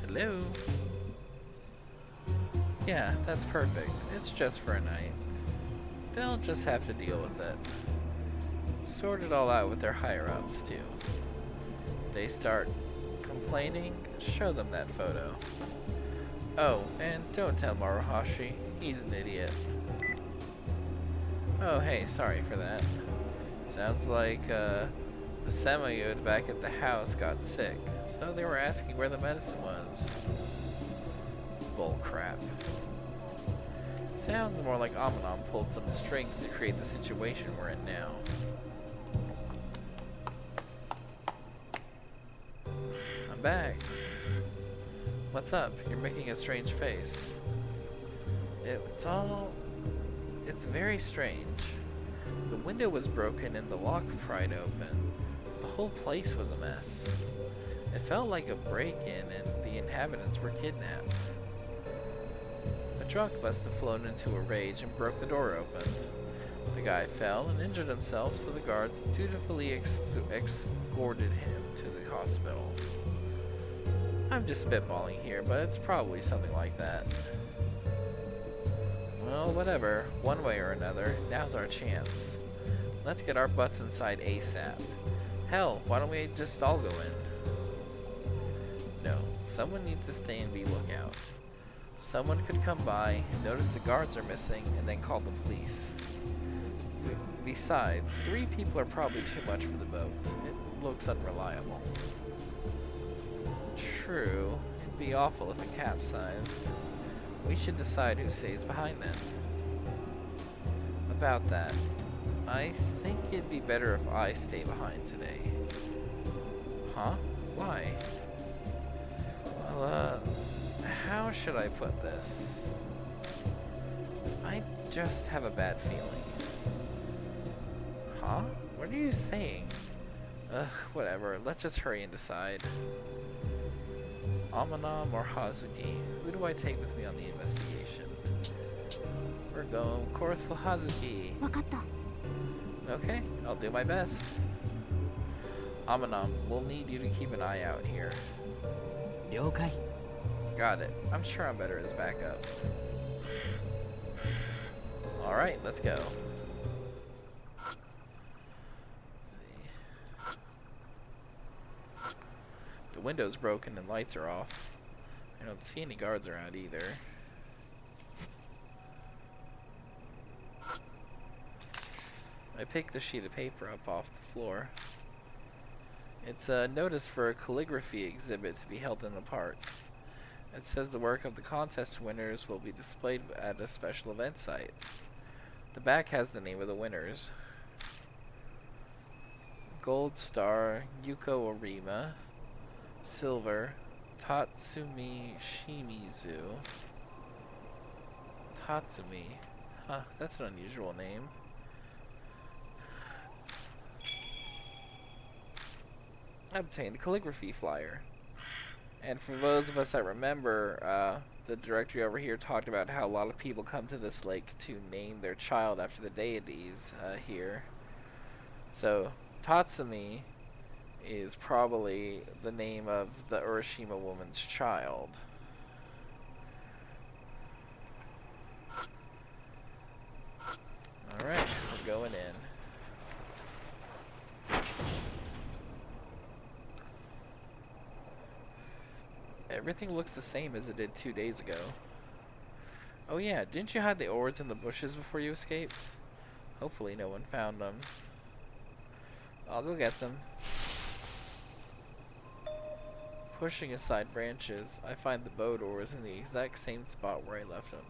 Hello? Yeah, that's perfect. It's just for a night. They'll just have to deal with it. Sort it all out with their higher-ups, too. They start complaining, show them that photo. Oh, and don't tell Maruhashi. He's an idiot. Oh, hey, sorry for that. Sounds like, the Samoyed back at the house got sick, so they were asking where the medicine was. Bull crap. Sounds more like Amanam pulled some strings to create the situation we're in now. I'm back. What's up? You're making a strange face. It's very strange. The window was broken and the lock pried open. The whole place was a mess. It felt like a break-in and the inhabitants were kidnapped. A drunk must have flown into a rage and broke the door open. The guy fell and injured himself, so the guards dutifully escorted him to the hospital. I'm just spitballing here, but it's probably something like that. Well, whatever. One way or another, now's our chance. Let's get our butts inside ASAP. Hell, why don't we just all go in? No, someone needs to stay and be lookout. Someone could come by, notice the guards are missing, and then call the police. Besides, 3 people are probably too much for the boat. It looks unreliable. True, it'd be awful if it capsized. We should decide who stays behind then. About that, I think it'd be better if I stay behind today. Huh? Why? Well, how should I put this? I just have a bad feeling. Huh? What are you saying? Ugh, whatever. Let's just hurry and decide. Amanam or Hazuki? Who do I take with me on the investigation? We're going, of course, with Hazuki. Okay, I'll do my best. Amanon, we'll need you to keep an eye out here. 了解 Got it. I'm sure I'm better as backup. Alright, let's go. Let's see. The window's broken and lights are off. I don't see any guards around either. I picked the sheet of paper up off the floor. It's a notice for a calligraphy exhibit to be held in the park. It says the work of the contest winners will be displayed at a special event site. The back has the name of the winners. Gold star, Yuko Arima. Silver, Tatsumi Shimizu. Tatsumi. Huh, that's an unusual name. I obtained a calligraphy flyer. And for those of us that remember, the directory over here talked about how a lot of people come to this lake to name their child after the deities here. So, Tatsumi is probably the name of the Urashima Woman's child. Alright, we're going in. Everything looks the same as it did 2 days ago. Oh yeah, didn't you hide the oars in the bushes before you escaped? Hopefully no one found them. I'll go get them. Pushing aside branches, I find the boat oars in the exact same spot where I left them.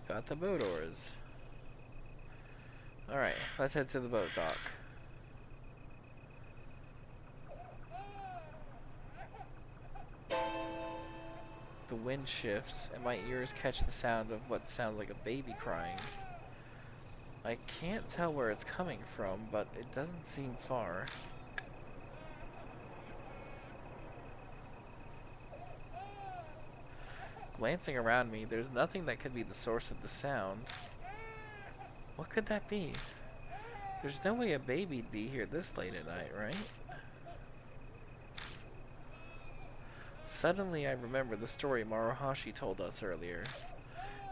Got the boat oars. Alright, let's head to the boat dock. The wind shifts, and my ears catch the sound of what sounds like a baby crying. I can't tell where it's coming from, but it doesn't seem far. Glancing around me, there's nothing that could be the source of the sound. What could that be? There's no way a baby'd be here this late at night, right? Suddenly I remember the story Maruhashi told us earlier.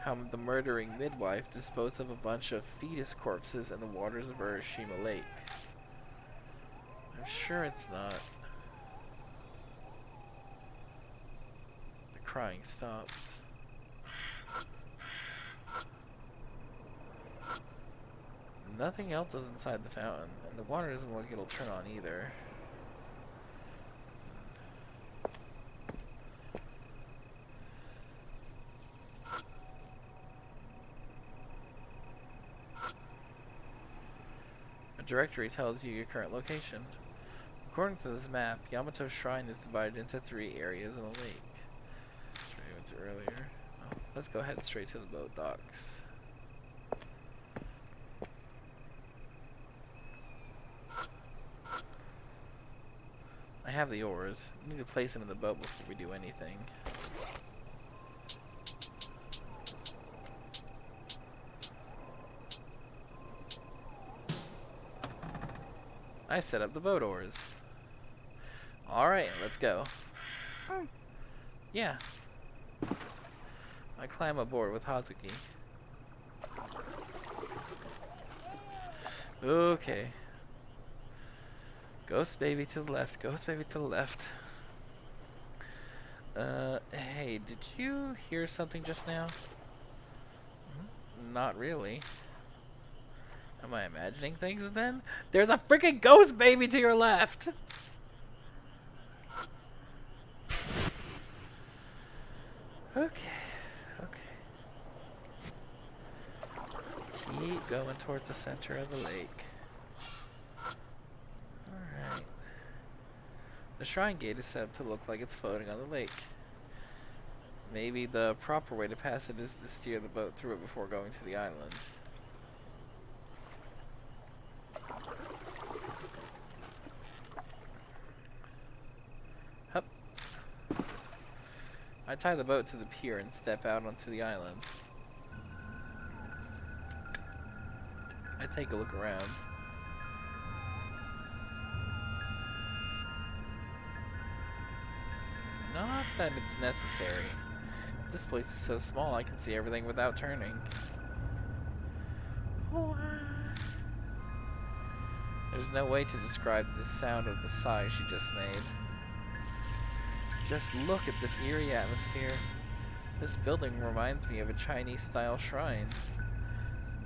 How the murdering midwife disposed of a bunch of fetus corpses in the waters of Urashima Lake. I'm sure it's not. The crying stops. Nothing else is inside the fountain, and the water doesn't look like it'll turn on either. A directory tells you your current location. According to this map, Yamato Shrine is divided into 3 areas in the lake. That's where we went to earlier. Oh, let's go ahead straight to the boat docks. I have the oars. I need to place them in the boat before we do anything. I set up the boat oars. Alright, let's go. Yeah. I climb aboard with Hazuki. Okay. Ghost baby to the left, ghost baby to the left. Hey, did you hear something just now? Not really. Am I imagining things then? There's a freaking ghost baby to your left! Okay, okay. Keep going towards the center of the lake. Alright. The shrine gate is set up to look like it's floating on the lake. Maybe the proper way to pass it is to steer the boat through it before going to the island. Hup. I tie the boat to the pier and step out onto the island. take a look around. Not that it's necessary. This place is so small I can see everything without turning. There's no way to describe the sound of the sigh she just made. Just look at this eerie atmosphere. This building reminds me of a Chinese-style shrine.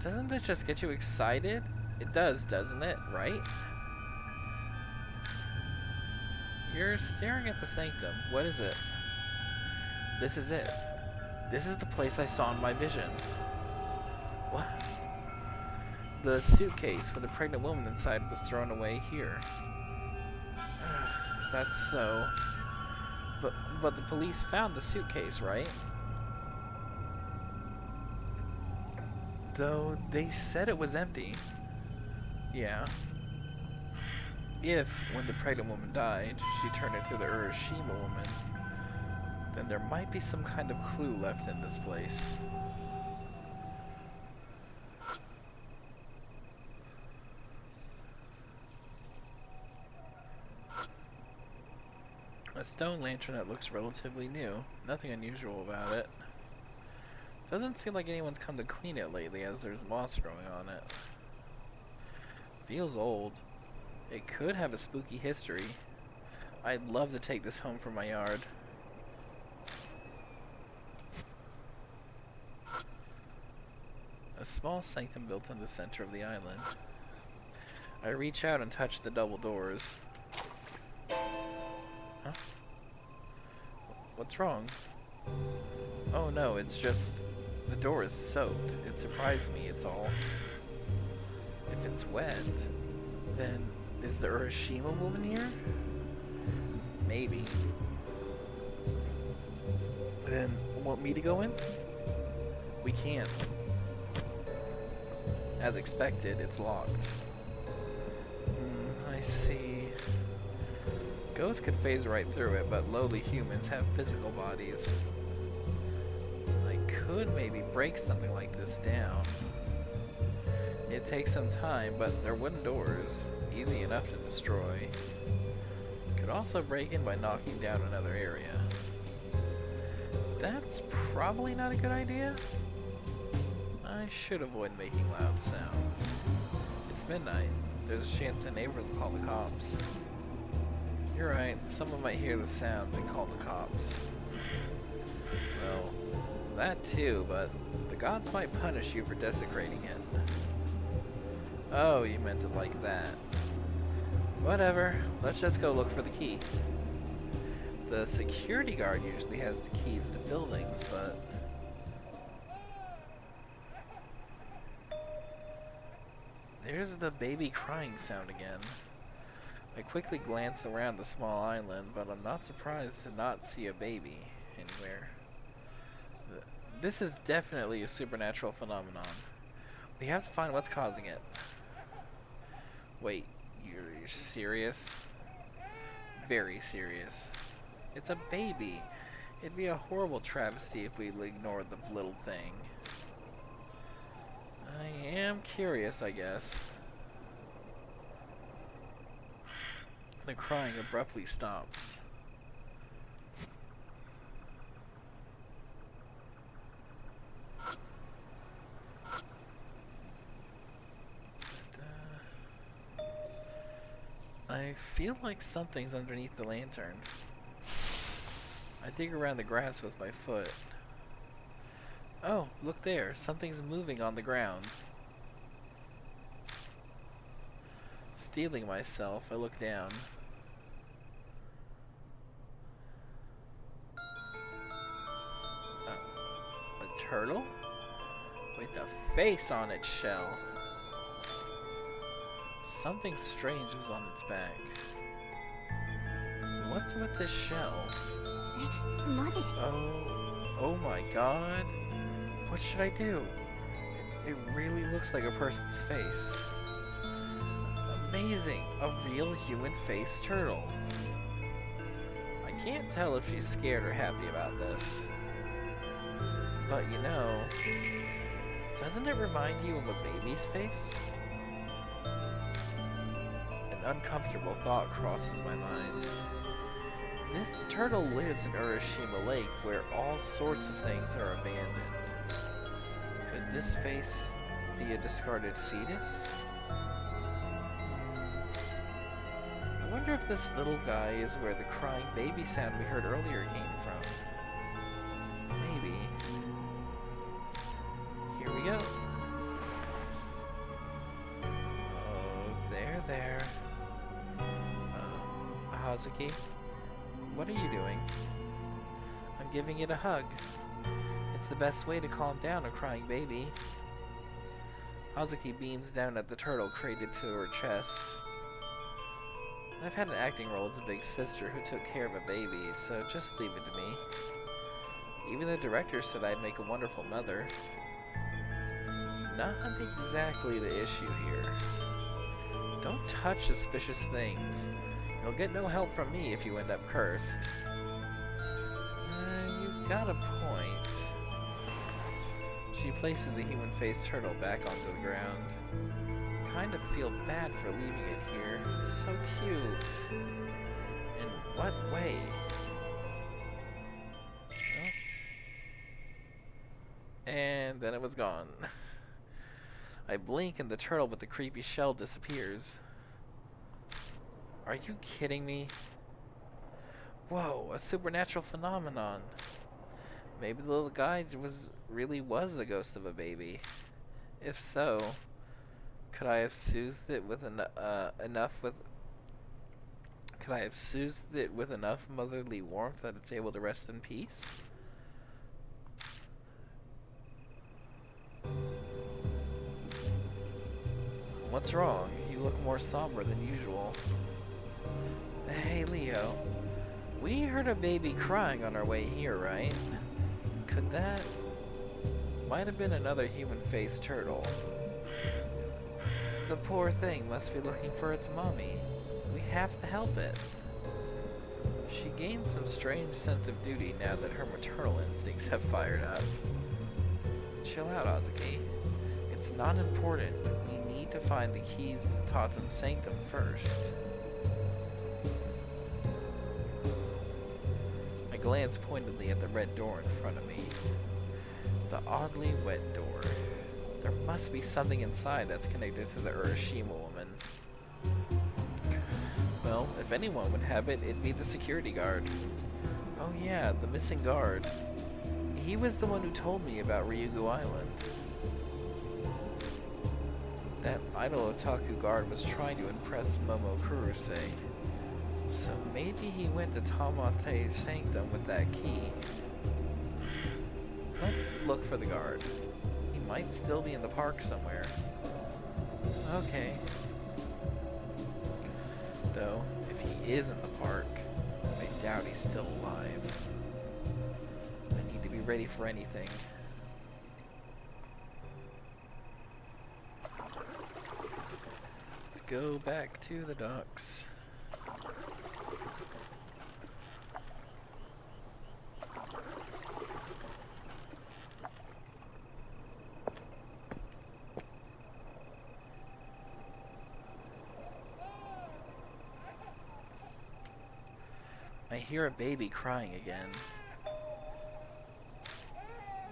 Doesn't this just get you excited? It does, doesn't it? Right? You're staring at the sanctum. What is it? This is it. This is the place I saw in my vision. What? The suitcase with a pregnant woman inside was thrown away here. That's so. But the police found the suitcase, right? Though they said it was empty. Yeah. If, when the pregnant woman died, she turned into the Urashima Woman, then there might be some kind of clue left in this place. A stone lantern that looks relatively new. Nothing unusual about it. Doesn't seem like anyone's come to clean it lately, as there's moss growing on it. Feels old. It could have a spooky history. I'd love to take this home from my yard. A small sanctum built in the center of the island. I reach out and touch the double doors. Huh? What's wrong? Oh no, it's just... the door is soaked. It surprised me, it's all. If it's wet, then is the Urashima Woman here? Maybe. Then, want me to go in? We can't. As expected, it's locked. I see. Ghosts could phase right through it, but lowly humans have physical bodies. I could maybe break something like this down. It takes some time, but they're wooden doors, easy enough to destroy. Could also break in by knocking down another area. That's probably not a good idea. I should avoid making loud sounds. It's midnight. There's a chance the neighbors will call the cops. You're right, someone might hear the sounds and call the cops. Well, that too, but the gods might punish you for desecrating it. Oh, you meant it like that. Whatever, let's just go look for the key. The security guard usually has the keys to buildings, but... there's the baby crying sound again. I quickly glance around the small island, but I'm not surprised to not see a baby anywhere. This is definitely a supernatural phenomenon. We have to find what's causing it. Wait, you're serious? Very serious. It's a baby. It'd be a horrible travesty if we ignored the little thing. I am curious, I guess. The crying abruptly stops. I feel like something's underneath the lantern. I dig around the grass with my foot. Oh, look there. Something's moving on the ground. Steeling myself, I look down. A turtle? With a face on its shell. Something strange was on its back. What's with this shell? Oh my god. What should I do? It really looks like a person's face. Amazing! A real human-faced turtle. I can't tell if she's scared or happy about this. But you know, doesn't it remind you of a baby's face? uncomfortable thought crosses my mind. This turtle lives in Urashima Lake, where all sorts of things are abandoned. Could this face be a discarded fetus? I wonder if this little guy is where the crying baby sound we heard earlier came from. Maybe. Here we go. Oh, there. Hazuki, what are you doing? I'm giving it a hug. It's the best way to calm down a crying baby. Hazuki beams down at the turtle crated to her chest. I've had an acting role as a big sister who took care of a baby, so just leave it to me. Even the director said I'd make a wonderful mother. Not exactly the issue here. Don't touch suspicious things. You'll get no help from me if you end up cursed. You've got a point. She places the human-faced turtle back onto the ground. Kind of feel bad for leaving it here. It's so cute. In what way? Oh. And then it was gone. I blink and the turtle with the creepy shell disappears. Are you kidding me? Whoa, a supernatural phenomenon. Maybe the little guy really was the ghost of a baby. If so, could I have soothed it with enough motherly warmth that it's able to rest in peace? What's wrong? You look more somber than usual. Hey, Leo. We heard a baby crying on our way here, right? Could that... Might have been another human-faced turtle. The poor thing must be looking for its mommy. We have to help it. She gained some strange sense of duty now that her maternal instincts have fired up. Chill out, Azuki. It's not important. We need to find the keys to Tatum Sanctum first. I glance pointedly at the red door in front of me. The oddly wet door. There must be something inside that's connected to the Urashima Woman. Well, if anyone would have it, it'd be the security guard. Oh yeah, the missing guard. He was the one who told me about Ryugu Island. That idle otaku guard was trying to impress Momo Kuruse. So maybe he went to Tamate's sanctum with that key. Let's look for the guard. He might still be in the park somewhere. Okay. Though, if he is in the park, I doubt he's still alive. I need to be ready for anything. Let's go back to the docks. I hear a baby crying again.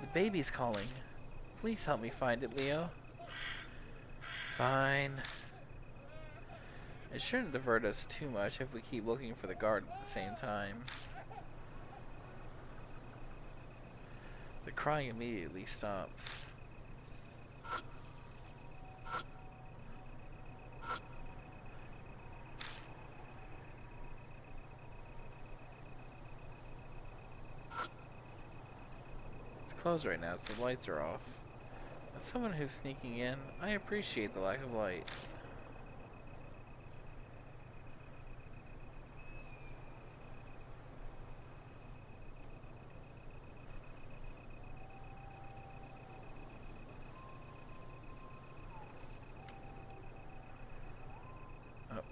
The baby's calling. Please help me find it, Leo. Fine. It shouldn't divert us too much if we keep looking for the guard at the same time. The crying immediately stops. Closed right now, so the lights are off. As someone who's sneaking in, I appreciate the lack of light. Oh.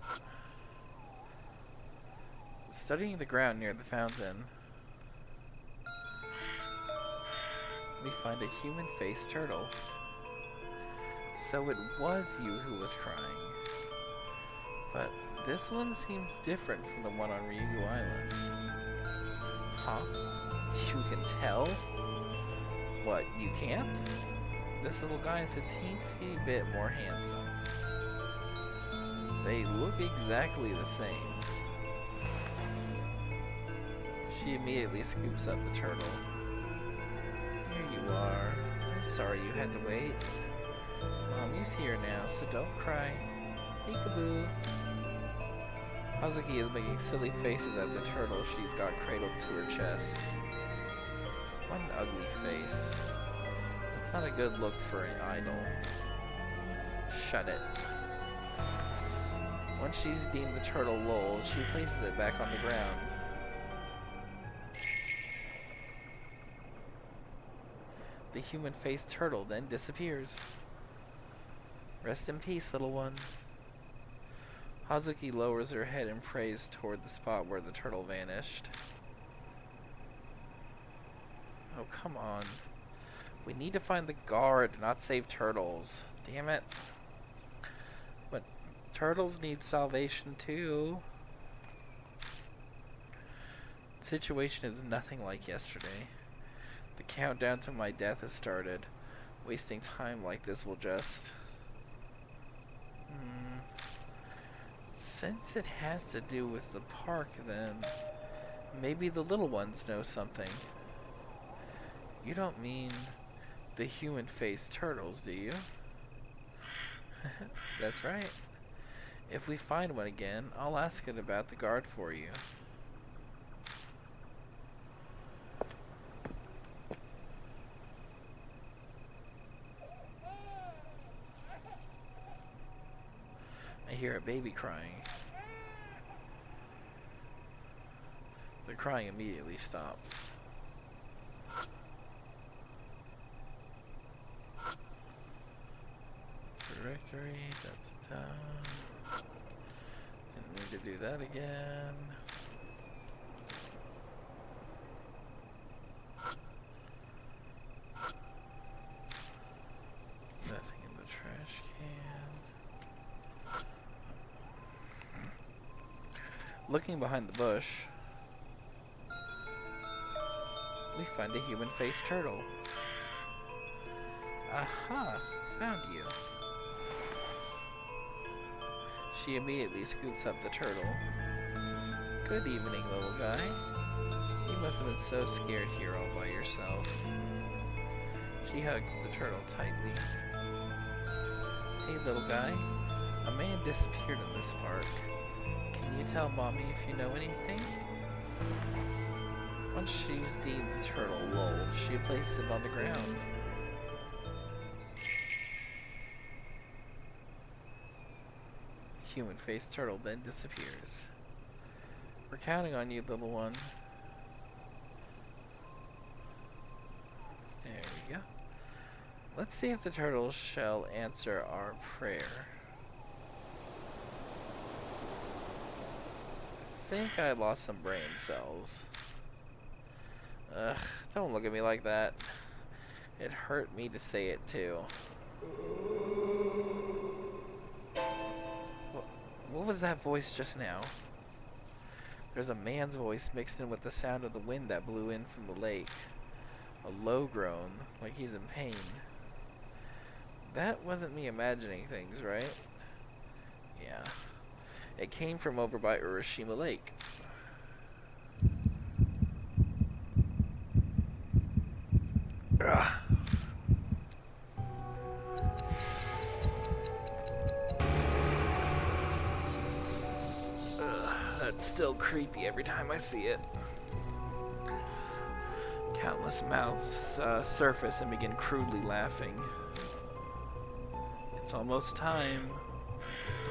Studying the ground near the fountain, we find a human-faced turtle. So it was you who was crying. But this one seems different from the one on Ryugu Island. Huh? You can tell? What, you can't? This little guy is a teensy bit more handsome. They look exactly the same. She immediately scoops up the turtle. Here you are. I'm sorry you had to wait. Mommy's here now, so don't cry. Peekaboo. Hazuki is making silly faces at the turtle she's got cradled to her chest. What an ugly face. It's not a good look for an idol. Shut it. Once she's deemed the turtle lulled, she places it back on the ground. The human-faced turtle then disappears. Rest in peace, little one. Hazuki lowers her head and prays toward the spot where the turtle vanished. Oh, come on. We need to find the guard, not save turtles. Damn it. But turtles need salvation too. The situation is nothing like yesterday. The countdown to my death has started. Wasting time like this will just... Since it has to do with the park, then maybe the little ones know something. You don't mean the human-faced turtles, do you? That's right. If we find one again, I'll ask it about the guard for you. I hear a baby crying. The crying immediately stops. Directory, Didn't need to do that again. Nothing in the trash can. Looking behind the bush, we find a human-faced turtle. Aha! Found you. She immediately scoots up the turtle. Good evening, little guy. You must have been so scared here all by yourself. She hugs the turtle tightly. Hey, little guy. A man disappeared in this park. Can you tell Mommy if you know anything? Once she's deemed the turtle lulled, she places it on the ground. Human-faced turtle then disappears. We're counting on you, little one. There we go. Let's see if the turtle shall answer our prayer. I think I lost some brain cells. Ugh, don't look at me like that. It hurt me to say it too. What was that voice just now? There's a man's voice mixed in with the sound of the wind that blew in from the lake. A low groan, like he's in pain. That wasn't me imagining things, right? Yeah. It came from over by Urashima Lake. Ugh. That's still creepy every time I see it. Countless mouths surface and begin crudely laughing. It's almost time.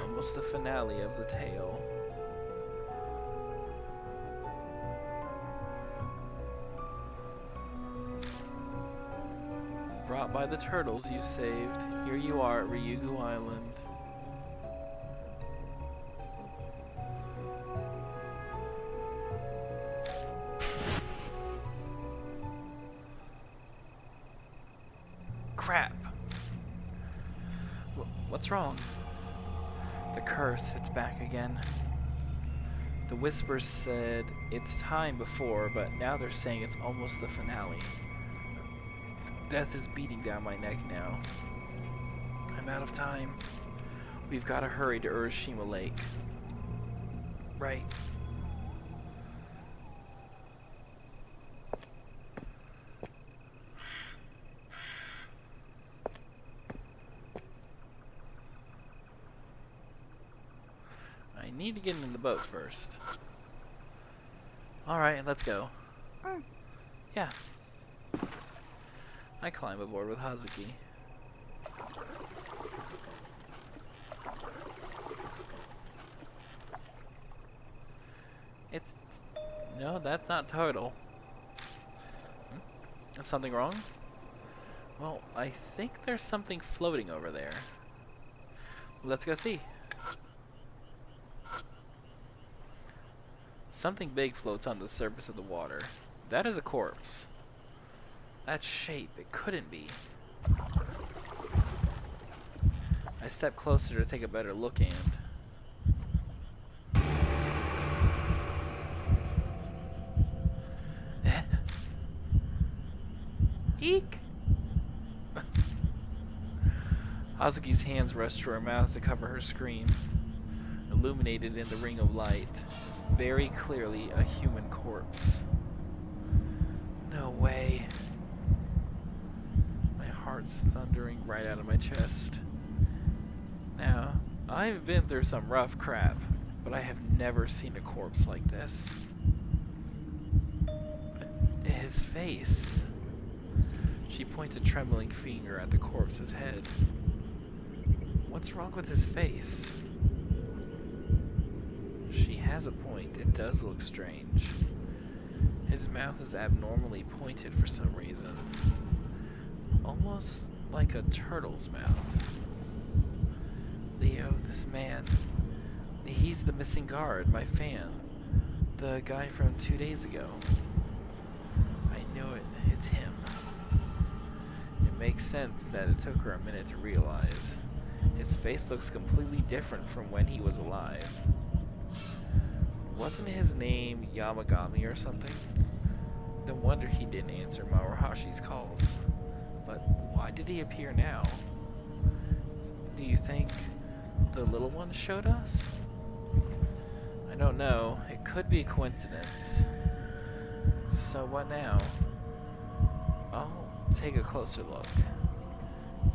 Almost the finale of the tale. Brought by the turtles you saved, here you are at Ryugu Island. Crap. What's wrong? The curse, it's back again. The whispers said it's time before, but now they're saying it's almost the finale. Death is beating down my neck now. I'm out of time. We've got to hurry to Urashima Lake. Right. I need to get in the boat first. Alright, let's go. Yeah. I climb aboard with Hazuki. It's... No, that's not Turtle. Is something wrong? Well, I think there's something floating over there. Let's go see. Something big floats on the surface of the water. That is a corpse. That shape, it couldn't be. I step closer to take a better look and... Eek! Hazuki's hands rush to her mouth to cover her scream. Illuminated in the ring of light is very clearly a human corpse. No way. My heart's thundering right out of my chest. Now, I've been through some rough crap, but I have never seen a corpse like this. His face. She points a trembling finger at the corpse's head. What's wrong with his face? She has a point. It does look strange. His mouth is abnormally pointed for some reason. Almost like a turtle's mouth. Leo, this man. He's the missing guard, my fan. The guy from 2 days ago. I know it. It's him. It makes sense that it took her a minute to realize. His face looks completely different from when he was alive. Wasn't his name Yamagami or something? No wonder he didn't answer Maruhashi's calls. But why did he appear now? Do you think the little one showed us? I don't know. It could be a coincidence. So what now? I'll take a closer look.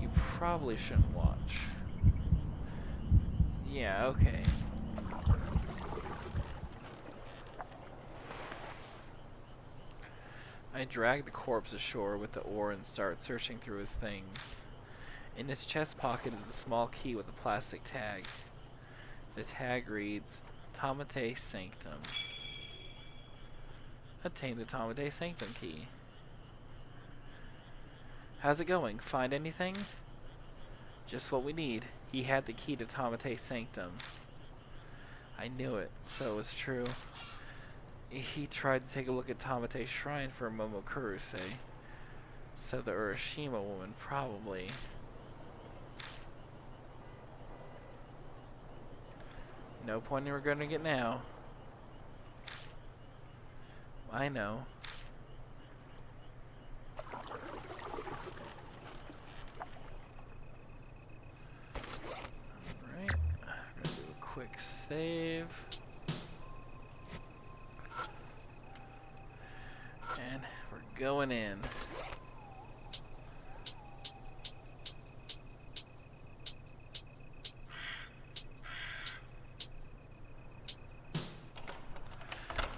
You probably shouldn't watch. Yeah, okay. I drag the corpse ashore with the oar and start searching through his things. In his chest pocket is a small key with a plastic tag. The tag reads, Tamate Sanctum. Obtain the Tamate Sanctum key. How's it going? Find anything? Just what we need. He had the key to Tamate Sanctum. I knew it, so it was true. He tried to take a look at Tamate's shrine for Momokuruse. So the Urashima Woman probably... No point in regretting it now. I know. Alright, I'm gonna do a quick save. And we're going in.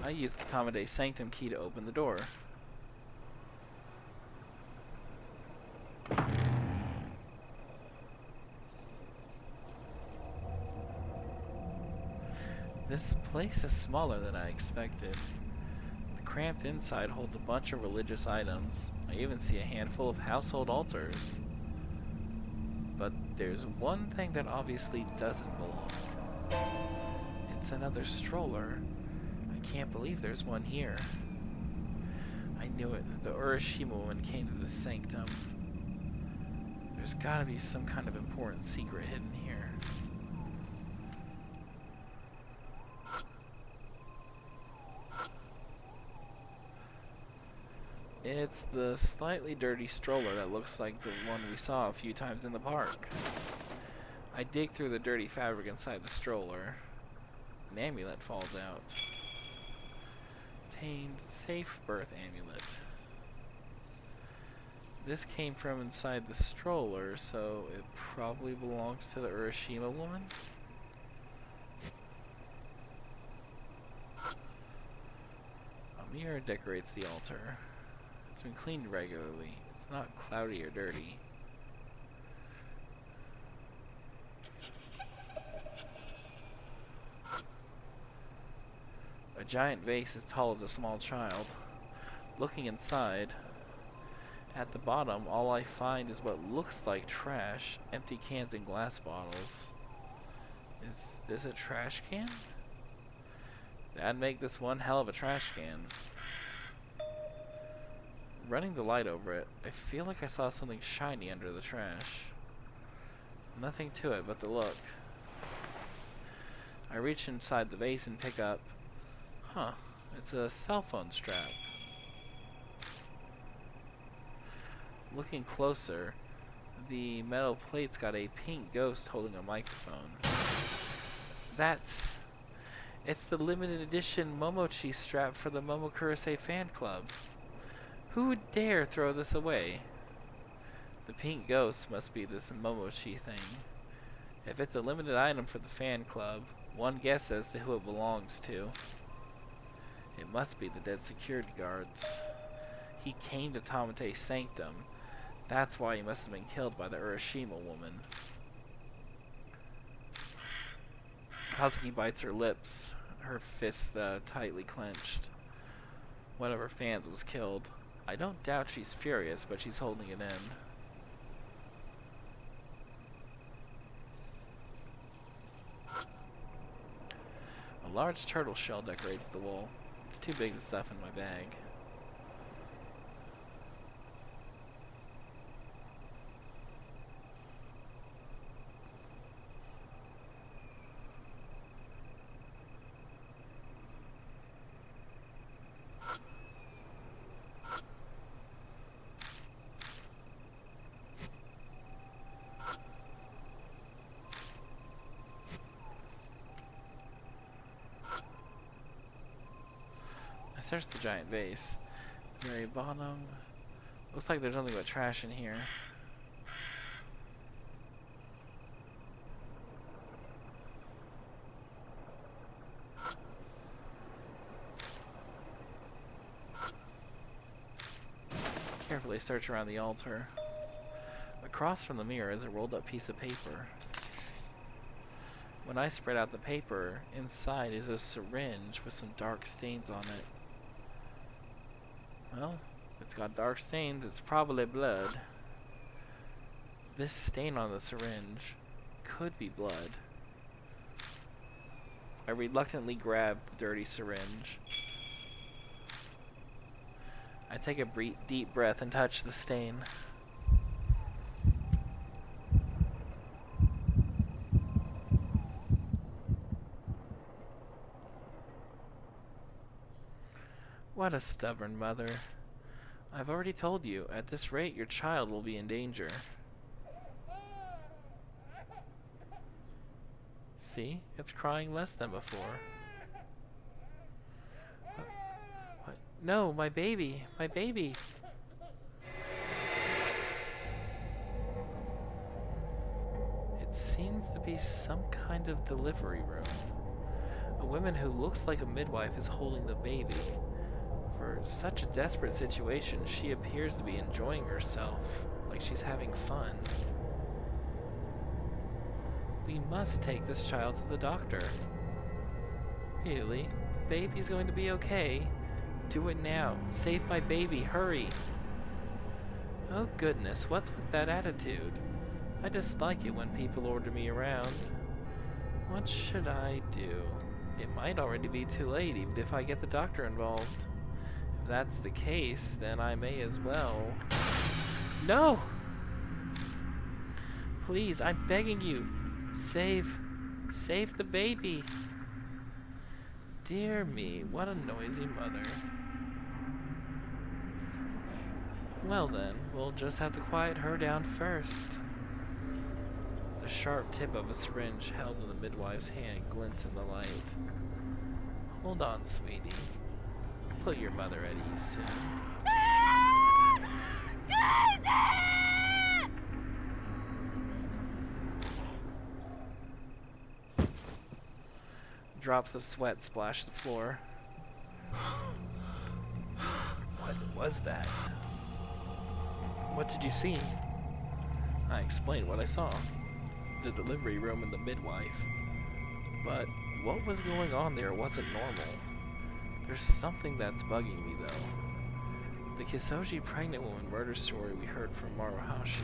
I used the Tamate Sanctum key to open the door. This place is smaller than I expected. The cramped inside holds a bunch of religious items. I even see a handful of household altars. But there's one thing that obviously doesn't belong. It's another stroller. I can't believe there's one here. I knew it. The Urashima Woman came to the sanctum. There's gotta be some kind of important secret hidden here. It's the slightly dirty stroller that looks like the one we saw a few times in the park. I dig through the dirty fabric inside the stroller. An amulet falls out. Obtained safe birth amulet. This came from inside the stroller, so it probably belongs to the Urashima Woman. A mirror decorates the altar. It's been cleaned regularly. It's not cloudy or dirty. A giant vase as tall as a small child. Looking inside, at the bottom, all I find is what looks like trash, empty cans and glass bottles. Is this a trash can? That'd make this one hell of a trash can. Running the light over it, I feel like I saw something shiny under the trash. Nothing to it but the look. I reach inside the vase and pick up... Huh, it's a cell phone strap. Looking closer, the metal plate's got a pink ghost holding a microphone. It's the limited edition Momochi strap for the Momokurase fan club. Who would dare throw this away? The pink ghost must be this Momochi thing. If it's a limited item for the fan club, one guess as to who it belongs to. It must be the dead security guards. He came to Tamate's sanctum. That's why he must have been killed by the Urashima Woman. Hazuki bites her lips, her fists tightly clenched. One of her fans was killed. I don't doubt she's furious, but she's holding it in. A large turtle shell decorates the wall. It's too big to stuff in my bag. I searched the giant vase. Very bottom. Looks like there's nothing but trash in here. Carefully search around the altar. Across from the mirror is a rolled up piece of paper. When I spread out the paper, inside is a syringe with some dark stains on it. Well, if it's got dark stains, it's probably blood. This stain on the syringe could be blood. I reluctantly grab the dirty syringe. I take a deep breath and touch the stain. What a stubborn mother. I've already told you, at this rate your child will be in danger. See? It's crying less than before. What? No, my baby! My baby! It seems to be some kind of delivery room. A woman who looks like a midwife is holding the baby. For such a desperate situation, she appears to be enjoying herself, like she's having fun. We must take this child to the doctor. Really? The baby's going to be okay? Do it now. Save my baby. Hurry. Oh goodness, what's with that attitude? I dislike it when people order me around. What should I do? It might already be too late, even if I get the doctor involved. If that's the case, then I may as well... No! Please, I'm begging you. Save the baby. Dear me, what a noisy mother. Well then, we'll just have to quiet her down first. The sharp tip of a syringe held in the midwife's hand glints in the light. Hold on, sweetie. Put your mother at ease soon. Drops of sweat splash the floor. What was that? What did you see? I explained what I saw. The delivery room and the midwife. But what was going on there wasn't normal. There's something that's bugging me though. The Kisoji pregnant woman murder story we heard from Maruhashi.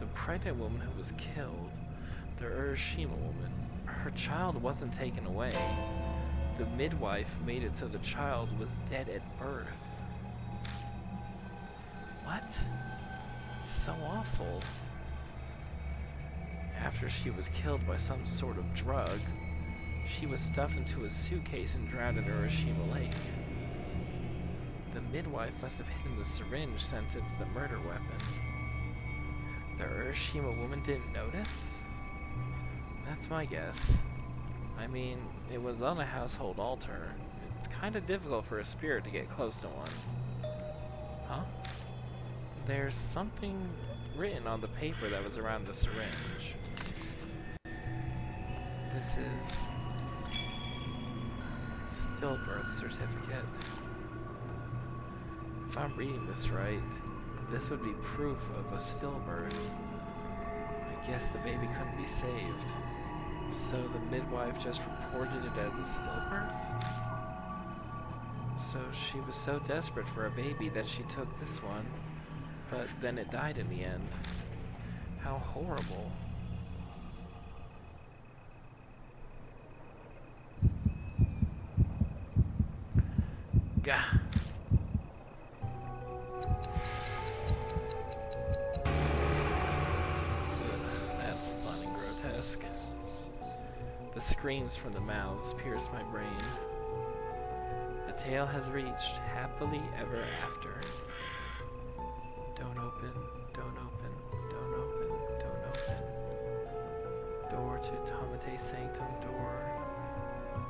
The pregnant woman who was killed, the Urashima woman, her child wasn't taken away. The midwife made it so the child was dead at birth. What? It's so awful. After she was killed by some sort of drug, she was stuffed into a suitcase and drowned in Urashima Lake. The midwife must have hidden the syringe since it's the murder weapon. The Urashima woman didn't notice? That's my guess. I mean, it was on a household altar. It's kind of difficult for a spirit to get close to one. Huh? There's something written on the paper that was around the syringe. This is stillbirth certificate. If I'm reading this right, this would be proof of a stillbirth. I guess the baby couldn't be saved. So the midwife just reported it as a stillbirth? So she was so desperate for a baby that she took this one, but then it died in the end. How horrible. Gah. That's fun and grotesque. The screams from the mouths pierce my brain. The tale has reached happily ever after. Don't open, don't open, don't open, don't open. Door to Tamate Sanctum door.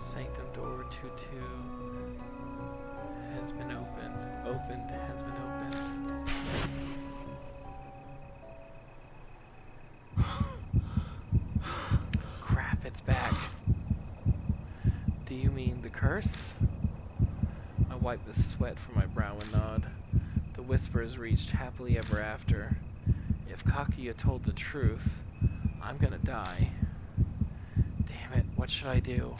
Sanctum door 22 has been opened. Opened has been opened. Crap, it's back. Do you mean the curse? I wipe the sweat from my brow and nod. The whispers reached happily ever after. If Kakuya told the truth, I'm gonna die. Damn it, what should I do?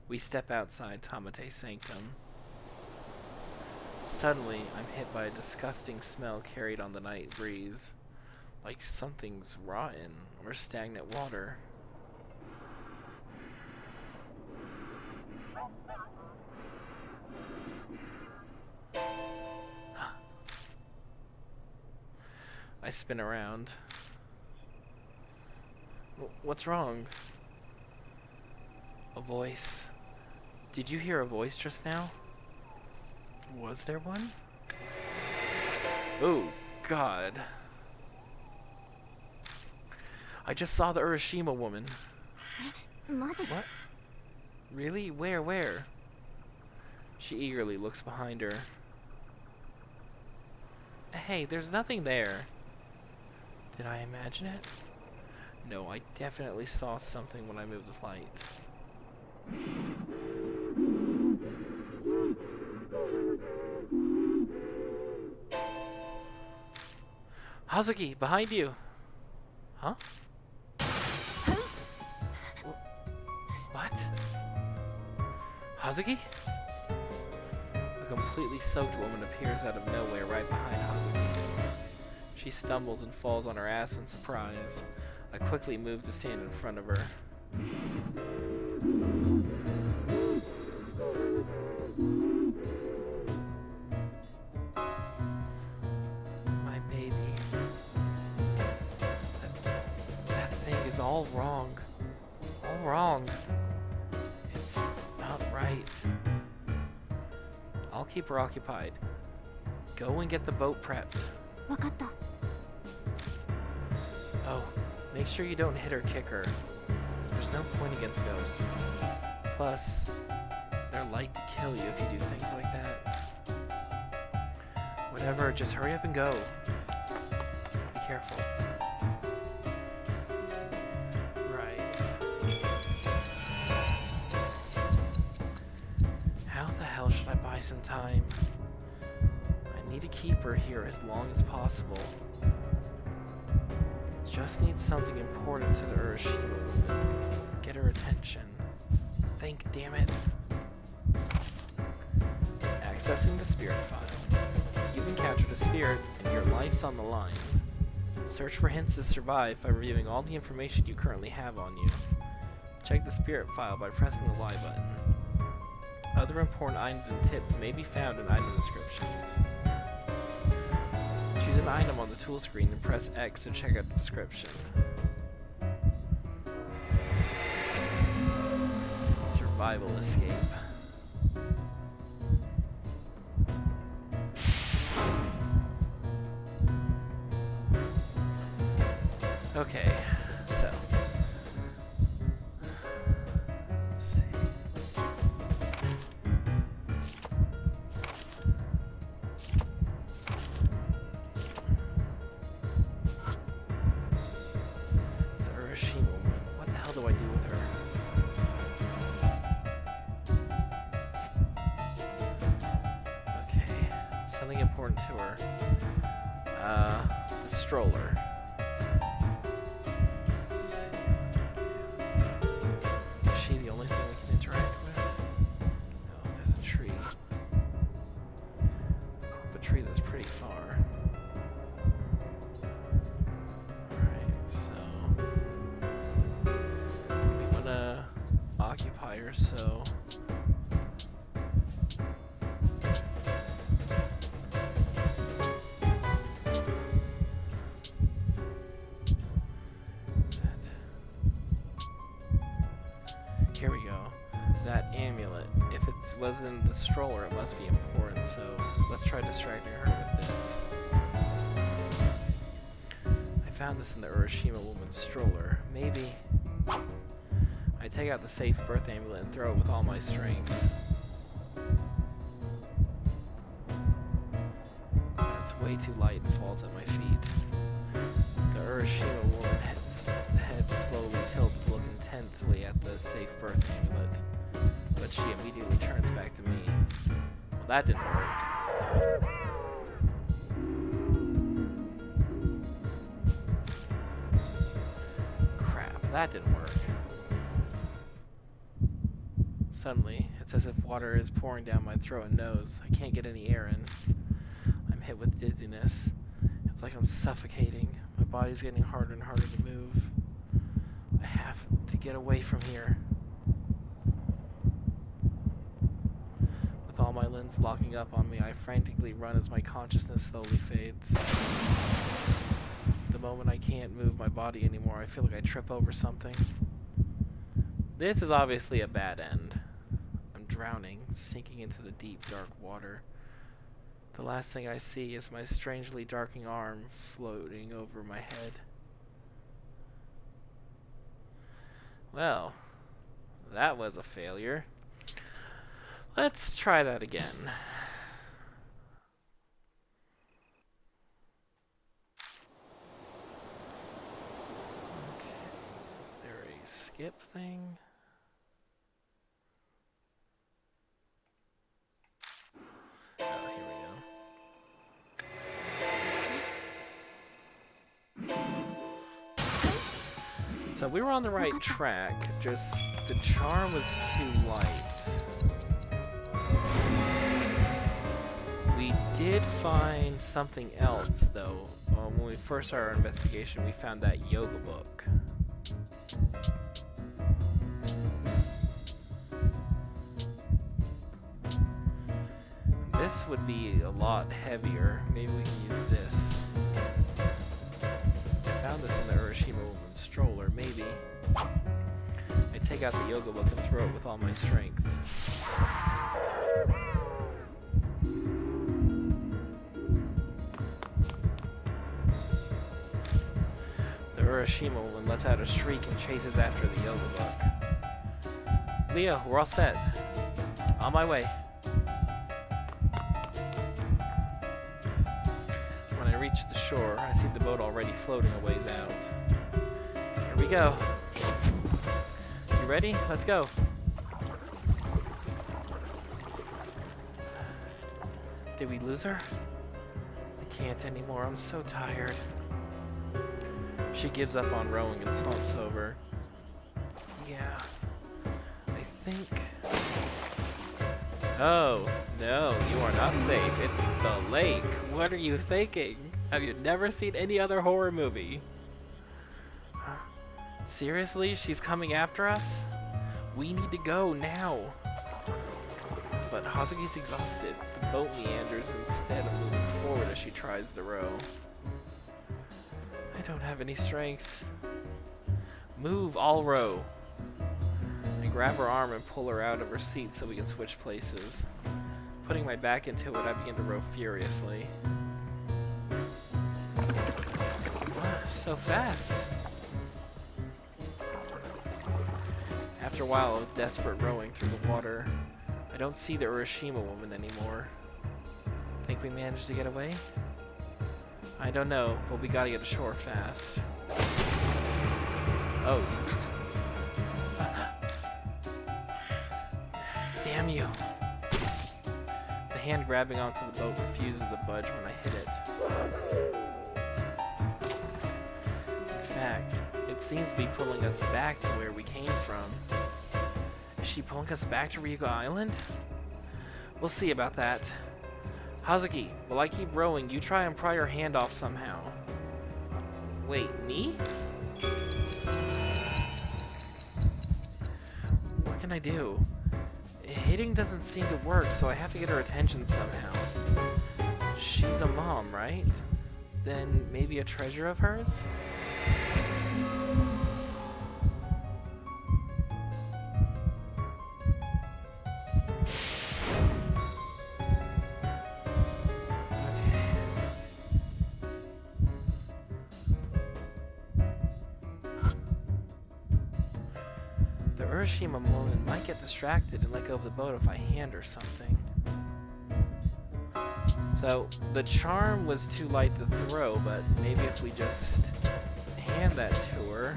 We step outside Tamate Sanctum. Suddenly, I'm hit by a disgusting smell carried on the night breeze, like something's rotten or stagnant water. I spin around. What's wrong? A voice. Did you hear a voice just now? Was there one? Oh, God. I just saw the Urashima woman. What? Really? Where? She eagerly looks behind her. Hey, there's nothing there. Did I imagine it? No, I definitely saw something when I moved the flight. Hazuki, behind you! Huh? What? Hazuki? A completely soaked woman appears out of nowhere right behind Hazuki. She stumbles and falls on her ass in surprise. I quickly move to stand in front of her. My baby. all wrong. All wrong. It's not right. I'll keep her occupied. Go and get the boat prepped. わかった。 Oh, make sure you don't hit or kick her. There's no point against ghosts. Plus, they're like to kill you if you do things like that. Whatever, just hurry up and go. Be careful. Right. How the hell should I buy some time? I need to keep her here as long as possible. Just need something important to the Urashima Woman. Get her attention. Think, damn it. Accessing the spirit file. You've encountered a spirit and your life's on the line. Search for hints to survive by reviewing all the information you currently have on you. Check the spirit file by pressing the Y button. Other important items and tips may be found in item descriptions. Choose an item on the tool screen and press X to check out the description. Survival escape. Okay, so let's see. It's the Urashima Woman. What the hell do I do with her? Okay, something important to her. The stroller. Is she the only thing we can interact with? No, there's a tree. A tree that's pretty far. Alright, so we wanna occupy her, so here we go. That amulet. If it was in the stroller, it must be important, so let's try distracting her with this. I found this in the Urashima Woman's stroller. Maybe I take out the safe birth amulet and throw it with all my strength. It's way too light and falls at my feet. The Urashima Woman head slowly tilts to look intently at the safe birth amulet, but she immediately turns back to me. Well, that didn't work. Crap, that didn't work. Suddenly, it's as if water is pouring down my throat and nose. I can't get any air in. I'm hit with dizziness. It's like I'm suffocating. My body's getting harder and harder to move. I have to get away from here. With all my limbs locking up on me, I frantically run as my consciousness slowly fades. The moment I can't move my body anymore, I feel like I trip over something. This is obviously a bad end. I'm drowning, sinking into the deep, dark water. The last thing I see is my strangely darkening arm floating over my head. Well, that was a failure. Let's try that again. Okay, is there a skip thing? Oh, here we go. So we were on the right track, just the charm was too light. We did find something else, though. When we first started our investigation, we found that yoga book. This would be a lot heavier. Maybe we can use this. I found this in the Urashima Woman's stroller, maybe. I take out the yoga book and throw it with all my strength. The Urashima Woman lets out a shriek and chases after the yoga book. Leo, we're all set. On my way. When I reach the shore, I see the boat already floating a ways out. Here we go. You ready? Let's go. Did we lose her? I can't anymore. I'm so tired. She gives up on rowing and slumps over. Yeah, I think... Oh, no, you are not safe. It's the lake. What are you thinking? Have you never seen any other horror movie? Seriously? She's coming after us? We need to go now. But Hazuki's exhausted. The boat meanders instead of moving forward as she tries to row. I don't have any strength. Move, I'll row. I grab her arm and pull her out of her seat so we can switch places. Putting my back into it, I begin to row furiously. So fast. After a while of desperate rowing through the water, I don't see the Urashima Woman anymore. Think we managed to get away? I don't know, but we gotta get ashore fast. Oh. Damn you. The hand grabbing onto the boat refuses to budge when I hit it. In fact, it seems to be pulling us back to where we came from. Is she pulling us back to Ryuga Island? We'll see about that. Hazuki, while I keep rowing, you try and pry your hand off somehow. Wait, me? What can I do? Hitting doesn't seem to work, so I have to get her attention somehow. She's a mom, right? Then maybe a treasure of hers? The Urashima Woman might get distracted and let go of the boat if I hand her something. So, the charm was too light to throw, but maybe if we just hand that to her...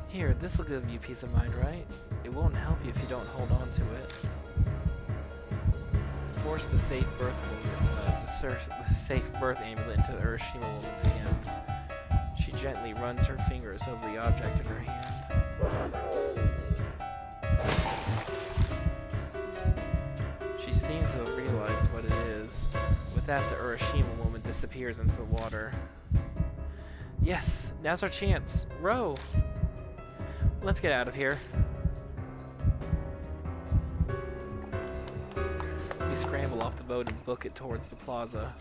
Here, this'll give you peace of mind, right? It won't help you if you don't hold on to it. Force the safe birth amulet into the Urashima Woman's hand. She gently runs her fingers over the object in her hand. She seems to have realized what it is. With that, the Urashima Woman disappears into the water. Yes, now's our chance. Row! Let's get out of here. We scramble off the boat and book it towards the plaza.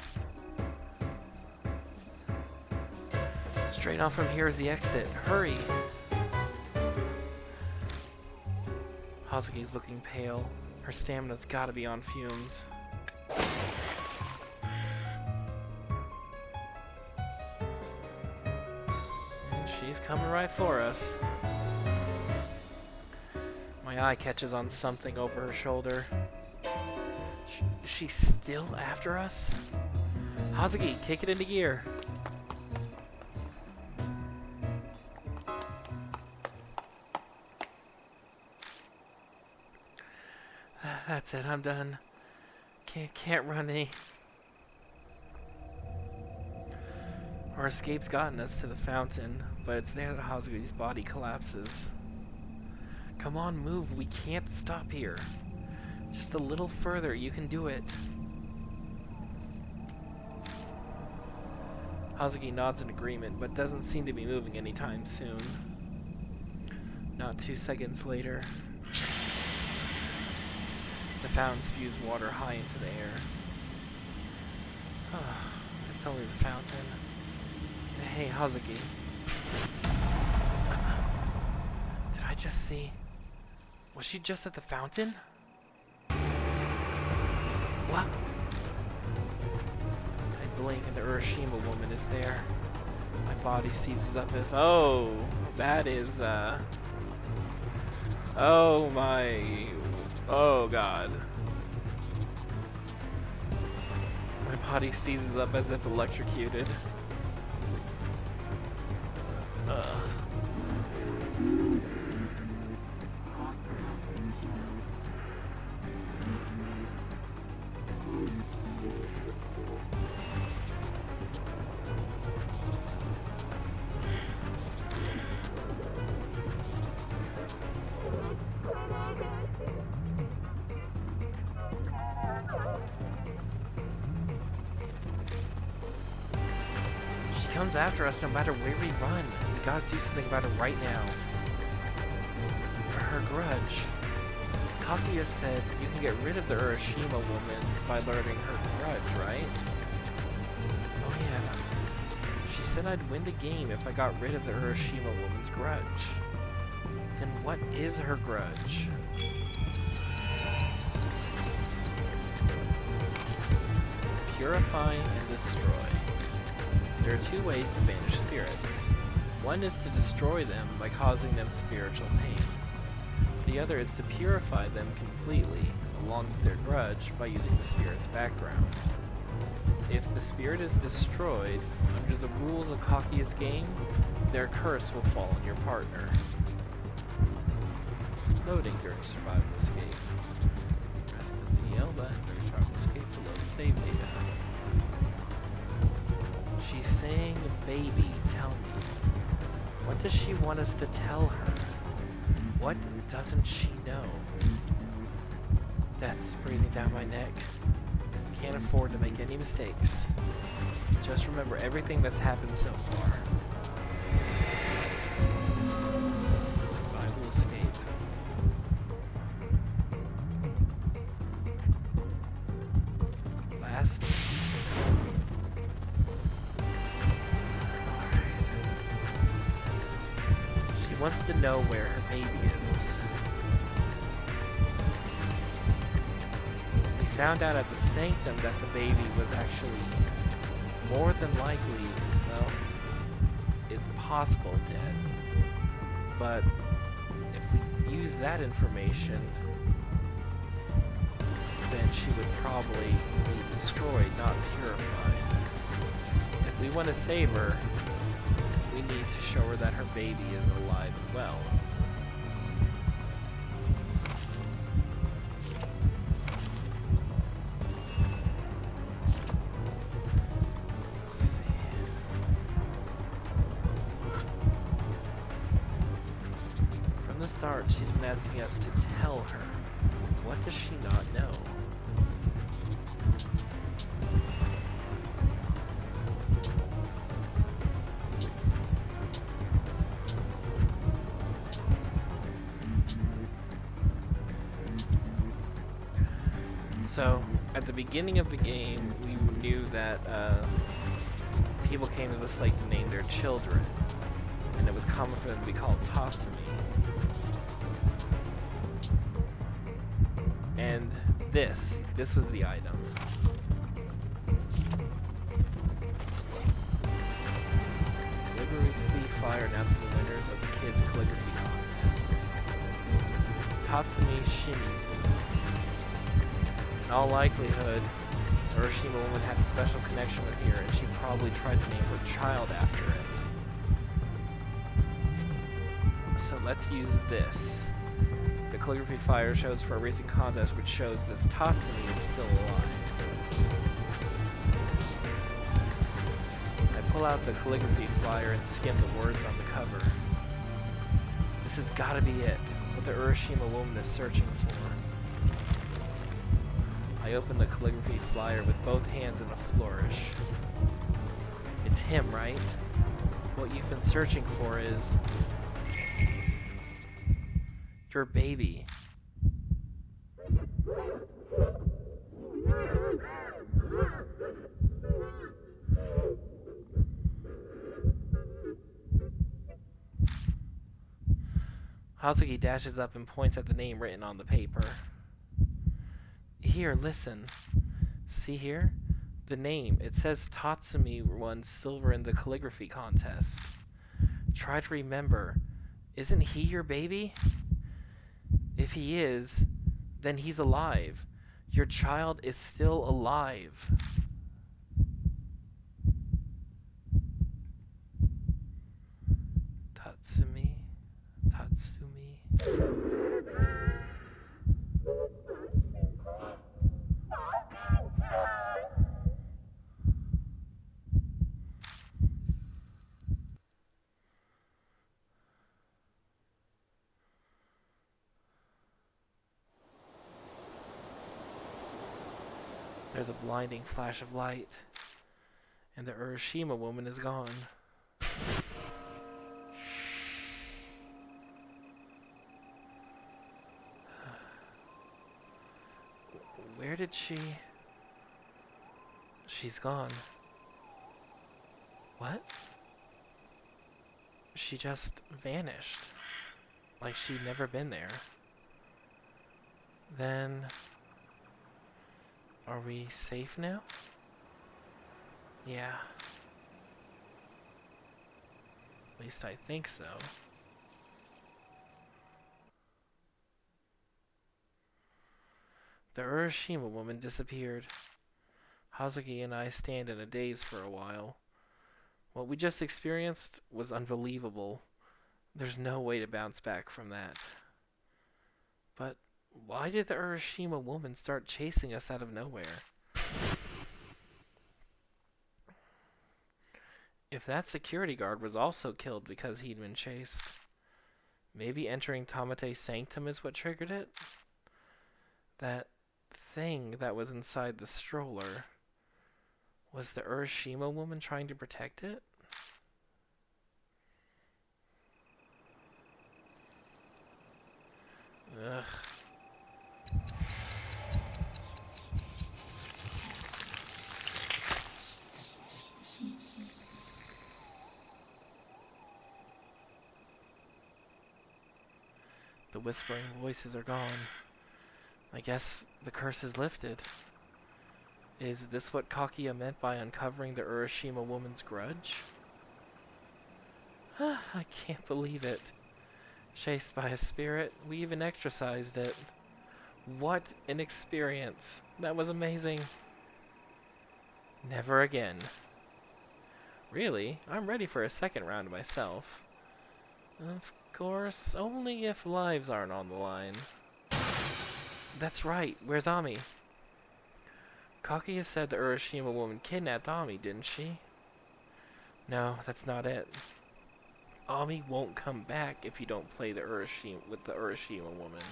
Straight on from here is the exit. Hurry! Hazuki's looking pale. Her stamina's gotta be on fumes. And she's coming right for us. My eye catches on something over her shoulder. She's still after us? Hazuki, kick it into gear. That's it, I'm done. Can't run any. Our escape's gotten us to the fountain, but it's there that Hazuki's body collapses. Come on, move. We can't stop here. Just a little further. You can do it. Hazuki nods in agreement, but doesn't seem to be moving anytime soon. Not 2 seconds later. The fountain spews water high into the air. It's only the fountain. Hey, Hazuki. Did I just see... Was she just at the fountain? What? I blink and the Urashima Woman is there. My body seizes up if... Oh! That is, Oh my... Oh god. My body seizes up as if electrocuted. She comes after us no matter where we run. We gotta do something about it right now. Her grudge. Kaguya said you can get rid of the Urashima Woman by learning her grudge, right? Oh yeah. She said I'd win the game if I got rid of the Urashima Woman's grudge. Then what is her grudge? Purify and destroy. There are two ways to banish spirits. One is to destroy them by causing them spiritual pain. The other is to purify them completely, along with their grudge, by using the spirit's background. If the spirit is destroyed, under the rules of Kaguya's game, their curse will fall on your partner. Loading during survival escape. Press the CL button during survival escape to load save data. She's saying, baby, tell me. What does she want us to tell her? What doesn't she know? Death's breathing down my neck. Can't afford to make any mistakes. Just remember everything that's happened so far. Survival escape. Last. She wants to know where her baby is. We found out at the sanctum that the baby was actually more than likely, well, it's possible dead. But if we use that information, then she would probably be destroyed, not purified. If we want to save her, we need to show her that her baby is alive and well. Let's see. From the start, she's been asking us to tell her. What does she not know? So, at the beginning of the game, we knew that people came to this lake to name their children, and it was common for them to be called Tatsumi. And this was the item. Calligraphy flyer announcing the winners of the kids' calligraphy contest. Tatsumi Shimizu. In all likelihood, Urashima Woman had a special connection with here, and she probably tried to name her child after it. So let's use this. The calligraphy flyer shows for a racing contest, which shows this Tatsumi is still alive. I pull out the calligraphy flyer and skim the words on the cover. This has gotta be it, what the Urashima Woman is searching for. I open the calligraphy flyer with both hands in a flourish. It's him, right? What you've been searching for is... your baby. Hazuki dashes up and points at the name written on the paper. Here, listen. See here? The name. It says Tatsumi won silver in the calligraphy contest. Try to remember. Isn't he your baby? If he is, then he's alive. Your child is still alive. Tatsumi. There's a blinding flash of light, and the Urashima woman is gone. Where did she... She's gone. What? She just vanished. Like she'd never been there. Then... Are we safe now? Yeah. At least I think so. The Urashima woman disappeared. Hazuki and I stand in a daze for a while. What we just experienced was unbelievable. There's no way to bounce back from that. But why did the Urashima woman start chasing us out of nowhere? If that security guard was also killed because he'd been chased, maybe entering Tamate's sanctum is what triggered it? That thing that was inside the stroller, was the Urashima woman trying to protect it? Ugh. The whispering voices are gone. I guess the curse is lifted. Is this what Kakia meant by uncovering the Urashima woman's grudge? I can't believe it. Chased by a spirit, we even exorcised it. What an experience. That was amazing. Never again. Really? I'm ready for a second round myself. Of course, only if lives aren't on the line. That's right. Where's Ami? Kaguya said the Urashima woman kidnapped Ami, didn't she? No, that's not it. Ami won't come back if you don't play the Urashima woman.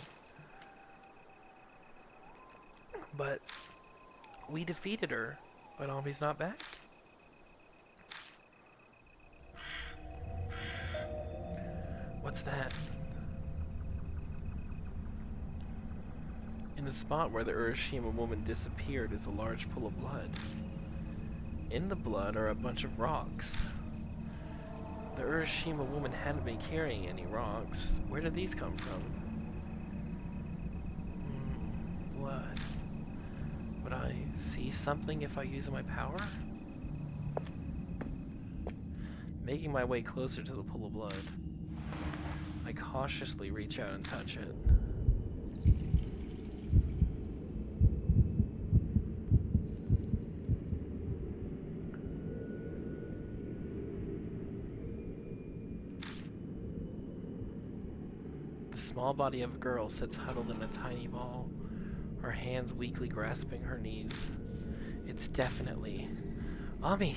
But we defeated her, but Ami's not back. What's that? In the spot where the Urashima woman disappeared is a large pool of blood. In the blood are a bunch of rocks. The Urashima woman hadn't been carrying any rocks. Where did these come from? Blood. Would I see something if I use my power? Making my way closer to the pool of blood, I cautiously reach out and touch it. The small body of a girl sits huddled in a tiny ball, her hands weakly grasping her knees. It's definitely Ami!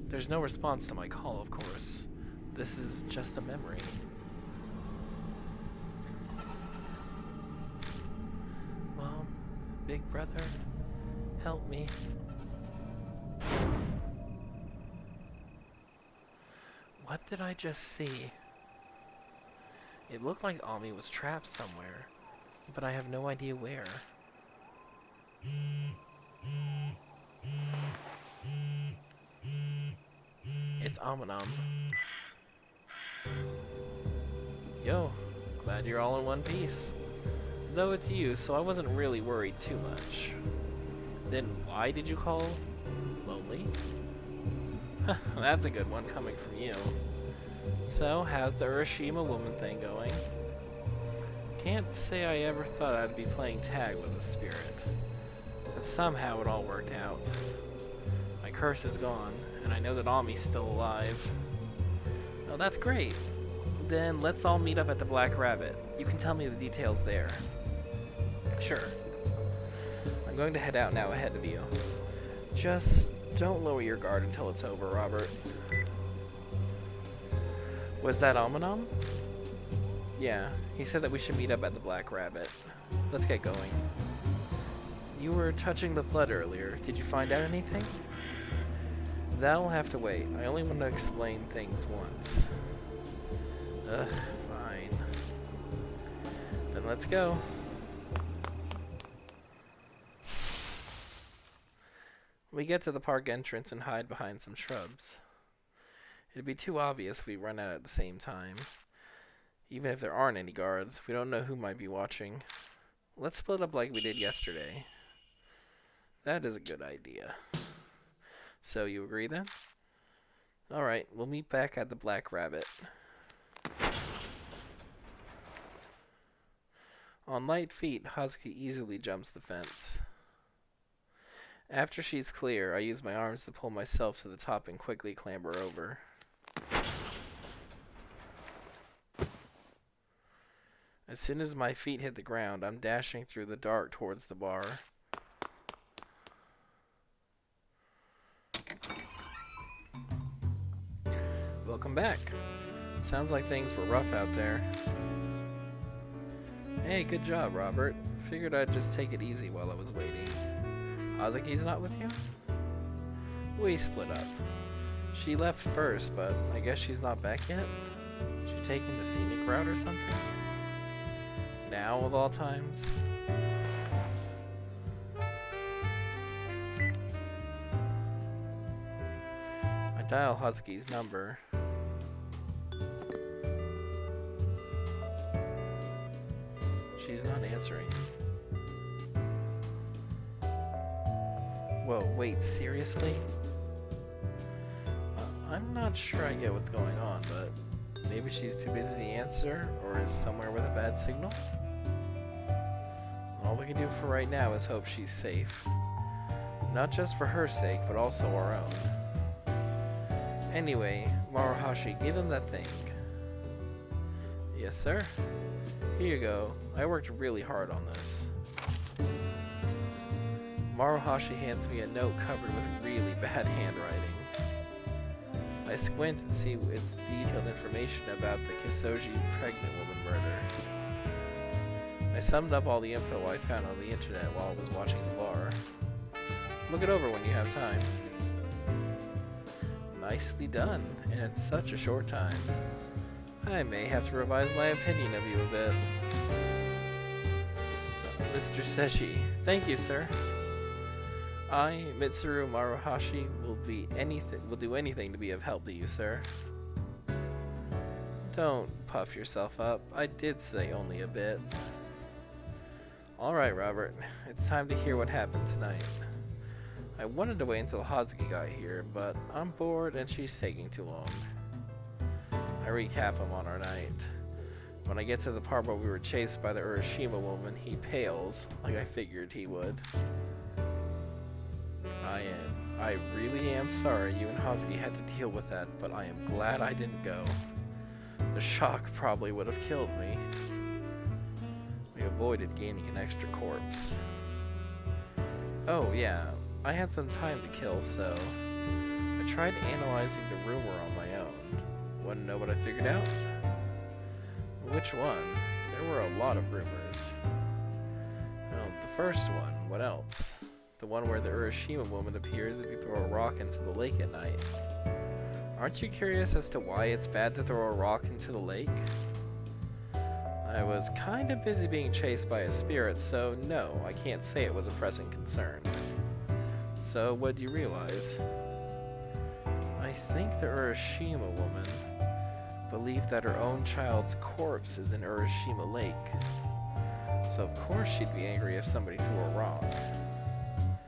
There's no response to my call, of course. This is just a memory. Mom, big brother, help me. What did I just see? It looked like Ami was trapped somewhere. but I have no idea where. It's Amanom. Yo, glad you're all in one piece. Though it's you, so I wasn't really worried too much. Then why did you call lonely? That's a good one coming from you. So, how's the Urashima Woman thing going? Can't say I ever thought I'd be playing tag with a spirit. But somehow it all worked out. My curse is gone, and I know that Ami's still alive. Oh, that's great. Then let's all meet up at the Black Rabbit. You can tell me the details there. Sure. I'm going to head out now ahead of you. Just don't lower your guard until it's over, Robert. Was that Amanom? Yeah, he said that we should meet up at the Black Rabbit. Let's get going. You were touching the blood earlier. Did you find out anything? That'll have to wait. I only want to explain things once. Ugh, fine. Then let's go. We get to the park entrance and hide behind some shrubs. It'd be too obvious if we run out at the same time. Even if there aren't any guards, we don't know who might be watching. Let's split up like we did yesterday. That is a good idea. So, you agree then? Alright, we'll meet back at the Black Rabbit. On light feet, Hazuki easily jumps the fence. After she's clear, I use my arms to pull myself to the top and quickly clamber over. As soon as my feet hit the ground, I'm dashing through the dark towards the bar. Welcome back. Sounds like things were rough out there. Hey, good job, Robert. Figured I'd just take it easy while I was waiting. Hazuki's not with you? We split up. She left first, but I guess she's not back yet? She taking the scenic route or something? Now, of all times? I dial Hazuki's number. She's not answering. Whoa, wait, seriously? I'm not sure I get what's going on, but maybe she's too busy to answer, or is somewhere with a bad signal? All we can do for right now is hope she's safe. Not just for her sake, but also our own. Anyway, Maruhashi, give him that thing. Yes, sir. Here you go. I worked really hard on this. Maruhashi hands me a note covered with really bad handwriting. I squint and see its detailed information about the Kisoji pregnant woman murder. I summed up all the info I found on the internet while I was watching the bar. Look it over when you have time. Nicely done, and in such a short time. I may have to revise my opinion of you a bit. Mr. Seshi, thank you, sir. I, Mitsuru Maruhashi, will do anything to be of help to you, sir. Don't puff yourself up. I did say only a bit. Alright, Robert. It's time to hear what happened tonight. I wanted to wait until Hazuki got here, but I'm bored and she's taking too long. I recap him on our night. When I get to the part where we were chased by the Urashima Woman, he pales, like I figured he would. I really am sorry you and Hazuki had to deal with that, but I am glad I didn't go. The shock probably would have killed me. We avoided gaining an extra corpse. Oh yeah, I had some time to kill, so I tried analyzing the rumor on my own. Want to know what I figured out? Which one? There were a lot of rumors. Well, the first one, what else? The one where the Urashima Woman appears if you throw a rock into the lake at night. Aren't you curious as to why it's bad to throw a rock into the lake? I was kind of busy being chased by a spirit, so no, I can't say it was a pressing concern. So, what do you realize? I think the Urashima woman believed that her own child's corpse is in Urashima Lake. So of course she'd be angry if somebody threw her wrong.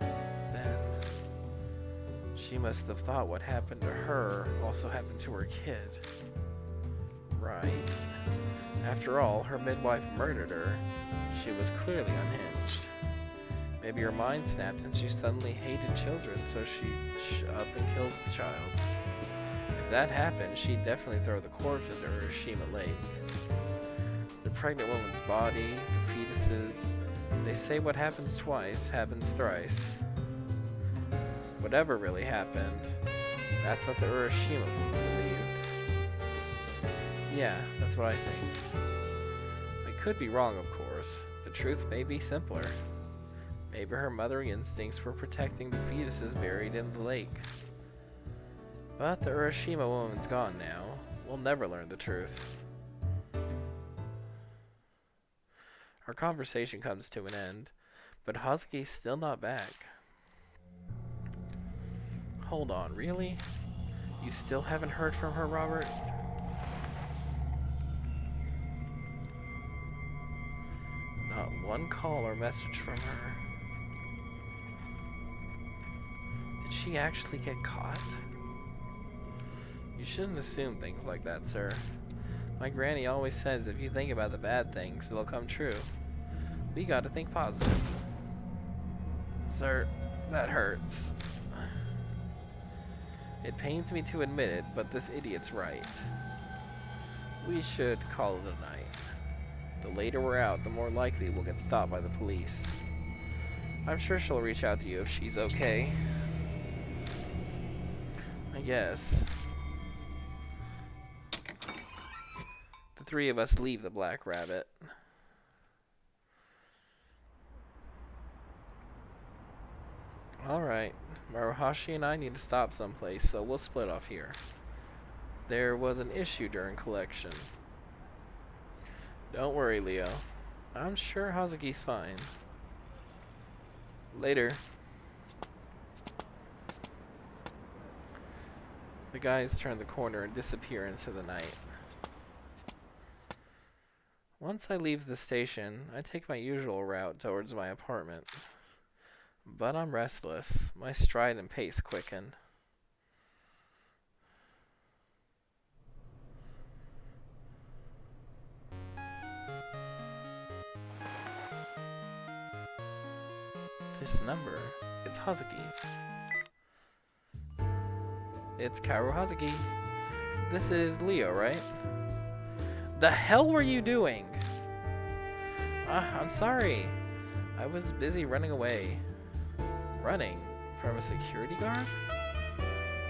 Then she must have thought what happened to her also happened to her kid. Right. After all, her midwife murdered her. She was clearly unhinged. Maybe her mind snapped and she suddenly hated children, so she up and kills the child. If that happened, she'd definitely throw the corpse into Urashima Lake. The pregnant woman's body, the fetuses, they say what happens twice happens thrice. Whatever really happened, that's what the Urashima woman believed. Yeah, that's what I think. I could be wrong, of course. The truth may be simpler. Maybe her mothering instincts were protecting the fetuses buried in the lake. But the Urashima woman's gone now. We'll never learn the truth. Our conversation comes to an end, but Hazuki's still not back. Hold on, really? You still haven't heard from her, Robert? Not one call or message from her. Did she actually get caught? You shouldn't assume things like that, sir. My granny always says if you think about the bad things, they'll come true. We gotta think positive. Sir, that hurts. It pains me to admit it, but this idiot's right. We should call it a night. The later we're out, the more likely we'll get stopped by the police. I'm sure she'll reach out to you if she's okay. I guess. The three of us leave the Black Rabbit. Alright, Maruhashi and I need to stop someplace, so we'll split off here. There was an issue during collection. Don't worry, Leo. I'm sure Hazuki's fine. Later. The guys turn the corner and disappear into the night. Once I leave the station, I take my usual route towards my apartment. But I'm restless. My stride and pace quicken. This number, it's Hazuki's. It's Kaoru Hazuki. This is Leo, right? The hell were you doing? I'm sorry. I was busy running away. Running? From a security guard?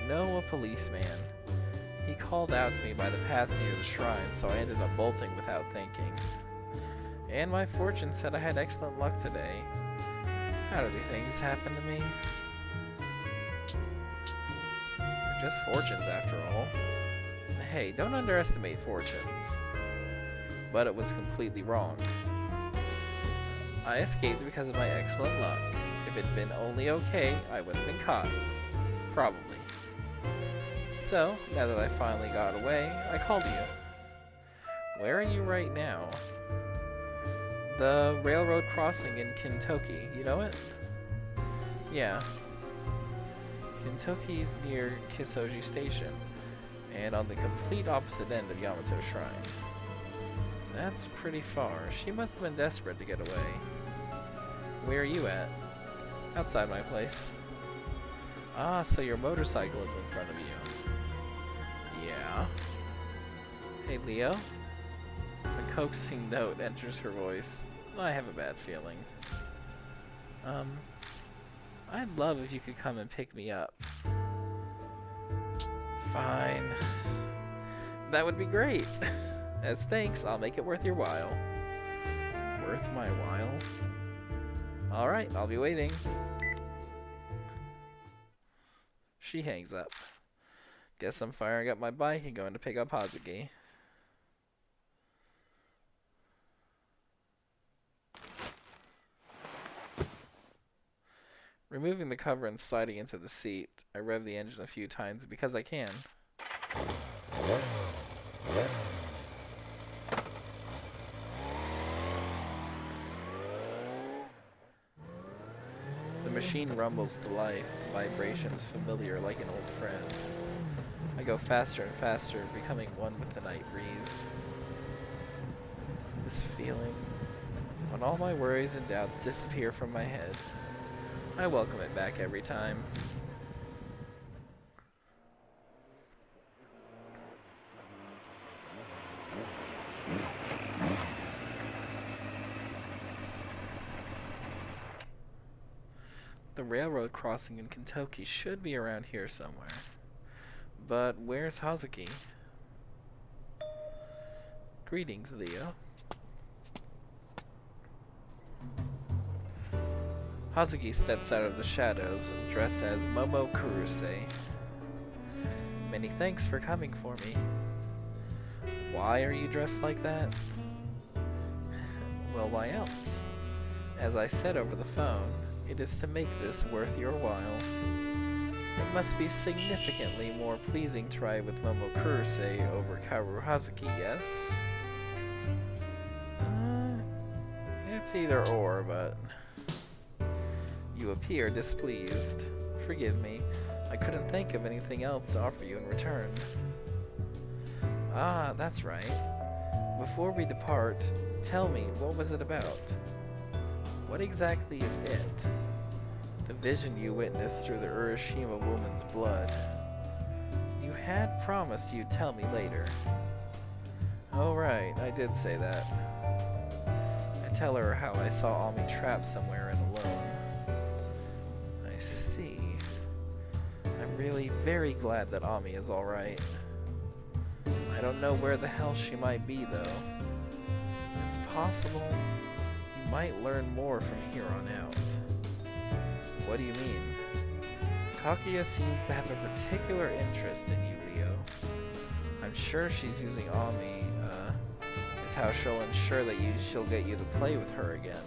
No, a policeman. He called out to me by the path near the shrine, so I ended up bolting without thinking. And my fortune said I had excellent luck today. How do these things happen to me? They're just fortunes after all. Hey, don't underestimate fortunes. But it was completely wrong. I escaped because of my excellent luck. If it had been only okay, I would have been caught. Probably. So, now that I finally got away, I called you. Where are you right now? The railroad crossing in Kintoki. You know it? Yeah. Kintoki's near Kisoji Station, and on the complete opposite end of Yamato Shrine. That's pretty far. She must have been desperate to get away. Where are you at? Outside my place. Ah, so your motorcycle is in front of you. Yeah. Hey, Leo? A coaxing note enters her voice. I have a bad feeling. I'd love if you could come and pick me up. Fine. That would be great. As thanks, I'll make it worth your while. Worth my while? Alright, I'll be waiting. She hangs up. Guess I'm firing up my bike and going to pick up Hazuki. Removing the cover and sliding into the seat, I rev the engine a few times because I can. The machine rumbles to life, the vibrations familiar like an old friend. I go faster and faster, becoming one with the night breeze. This feeling, when all my worries and doubts disappear from my head, I welcome it back every time. The railroad crossing in Kentucky should be around here somewhere. But where's Hazuki? Greetings, Leo. Hazuki steps out of the shadows, dressed as Momo Kuruse. Many thanks for coming for me. Why are you dressed like that? Well, why else? As I said over the phone, it is to make this worth your while. It must be significantly more pleasing to ride with Momo Kuruse over Kaoru Hazuki, yes? It's either or, but... You appear displeased. Forgive me, I couldn't think of anything else to offer you in return. Ah, that's right. Before we depart, tell me, what was it about? What exactly is it? The vision you witnessed through the Urashima Woman's blood. You had promised you'd tell me later. Oh right, I did say that. I tell her how I saw Ami trapped somewhere and alone. I see. I'm really very glad that Ami is alright. I don't know where the hell she might be though. It's possible you might learn more from here on out. What do you mean? Kaguya seems to have a particular interest in you, Leo. I'm sure she's using Ami, is how she'll ensure that she'll get you to play with her again.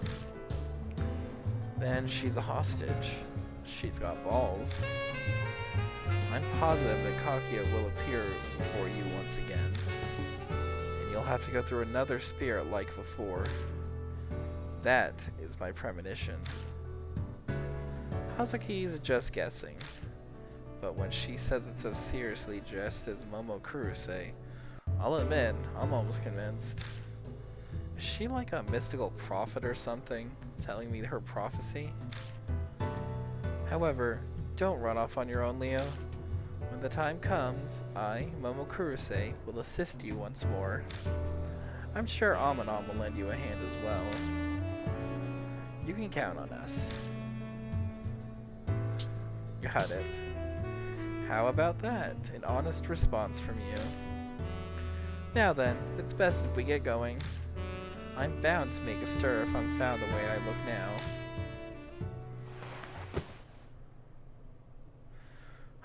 Then she's a hostage. She's got balls. I'm positive that Kaguya will appear before you once again. And you'll have to go through another spirit like before. That is my premonition. Hazuki's just guessing, but when she said it so seriously dressed as Momo Kuruse, I'll admit, I'm almost convinced. Is she like a mystical prophet or something, telling me her prophecy? However, don't run off on your own, Leo. When the time comes, I, Momo Kuruse, will assist you once more. I'm sure Amanon will lend you a hand as well. You can count on us. Got it. How about that? An honest response from you. Now then, it's best if we get going. I'm bound to make a stir if I'm found the way I look now.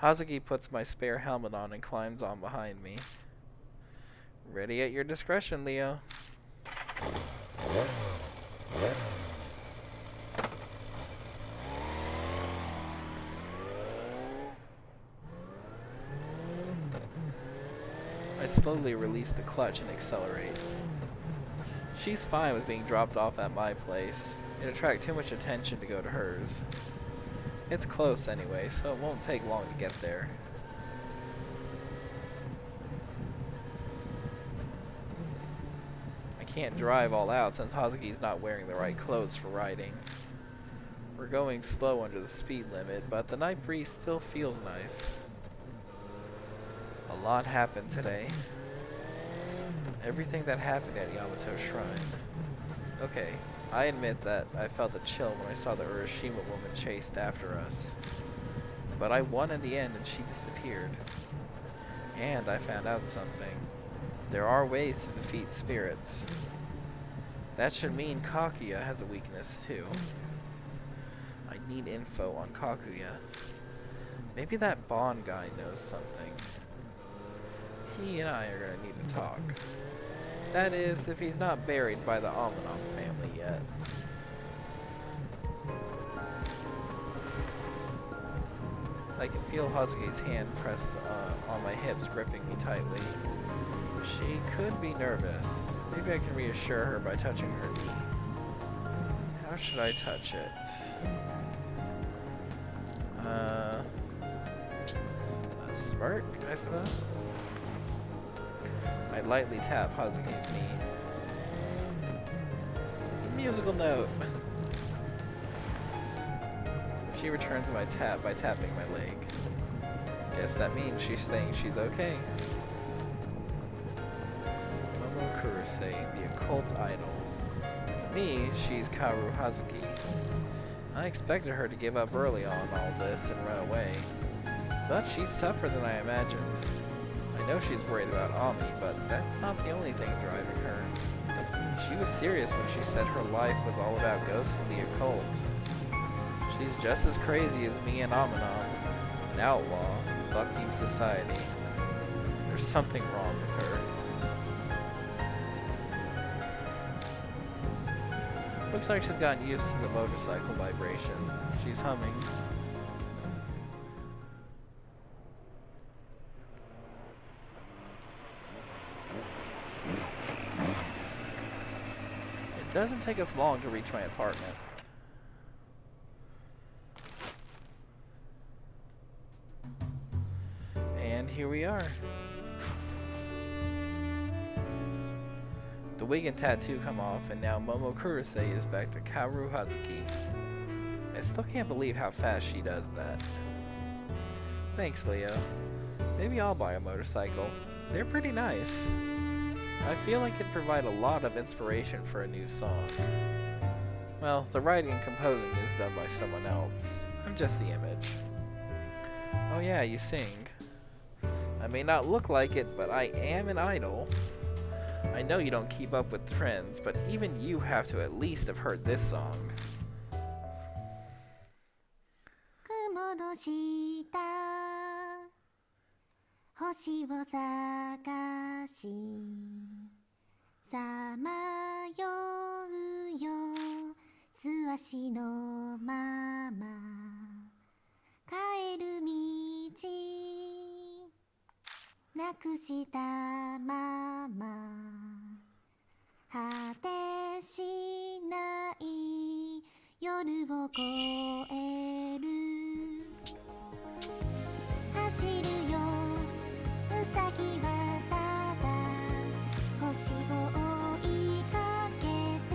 Hazuki puts my spare helmet on and climbs on behind me. Ready at your discretion, Leo. I slowly release the clutch and accelerate. She's fine with being dropped off at my place. It'd attract too much attention to go to hers. It's close anyway, so it won't take long to get there. I can't drive all out since Hazuki's not wearing the right clothes for riding. We're going slow under the speed limit, but the night breeze still feels nice. A lot happened today. Everything that happened at Yamato Shrine. Okay, I admit that I felt a chill when I saw the Urashima Woman chased after us. But I won in the end and she disappeared. And I found out something. There are ways to defeat spirits. That should mean Kaguya has a weakness too. I need info on Kaguya. Maybe that Bond guy knows something. He and I are gonna need to talk. That is, if he's not buried by the Amanon family yet. I can feel Hazuki's hand pressed on my hips, gripping me tightly. She could be nervous. Maybe I can reassure her by touching her knee. How should I touch it? A smirk, I suppose? I lightly tap Hazuki's knee. Musical note. She returns my tap by tapping my leg. Guess that means she's saying she's okay. Momo Kurose, the occult idol. To me, she's Kaoru Hazuki. I expected her to give up early on all this and run away. But she's tougher than I imagined. I know she's worried about Ami, but that's not the only thing driving her. She was serious when she said her life was all about ghosts and the occult. She's just as crazy as me and Aminam, an outlaw, bucking society. There's something wrong with her. Looks like she's gotten used to the motorcycle vibration. She's humming. It doesn't take us long to reach my apartment. And here we are. The wig and tattoo come off, and now Momo Kurose is back to Kaoru Hazuki. I still can't believe how fast she does that. Thanks, Leo. Maybe I'll buy a motorcycle. They're pretty nice. I feel like it'd provide a lot of inspiration for a new song. Well, the writing and composing is done by someone else. I'm just the image. Oh yeah, you sing. I may not look like it, but I am an idol. I know you don't keep up with trends, but even you have to at least have heard this song. 雲の下星を探しさまようよ素足のまま帰る道なくしたまま果てしない夜を越える走るようさぎはただ星を追いかけて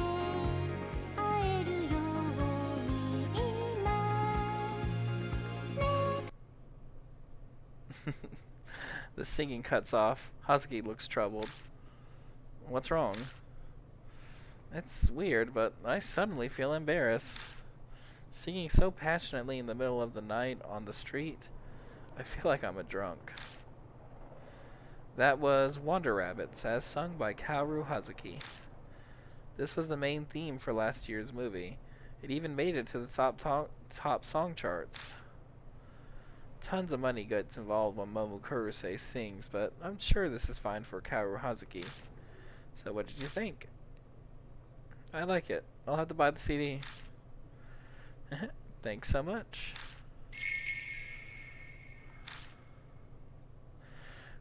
会えるように今ね The singing cuts off. Hazuki looks troubled. What's wrong? It's weird, but I suddenly feel embarrassed. Singing so passionately in the middle of the night on the street, I feel like I'm a drunk. That was Wander Rabbits, as sung by Kaoru Hazuki. This was the main theme for last year's movie. It even made it to the top song charts. Tons of money gets involved when Momo Kurose sings, but I'm sure this is fine for Kaoru Hazuki. So what did you think? I like it. I'll have to buy the CD. Thanks so much.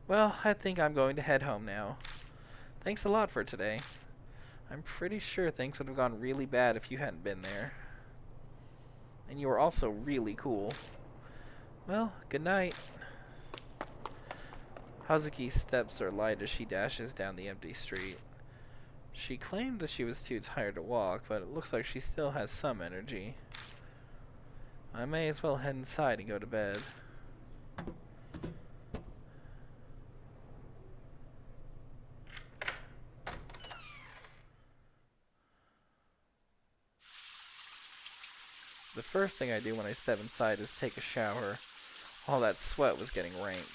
Well, I think I'm going to head home now. Thanks a lot for today. I'm pretty sure things would have gone really bad if you hadn't been there. And you were also really cool. Well, good night. Hazuki's steps are light as she dashes down the empty street. She claimed that she was too tired to walk, but it looks like she still has some energy. I may as well head inside and go to bed. The first thing I do when I step inside is take a shower. All that sweat was getting rank.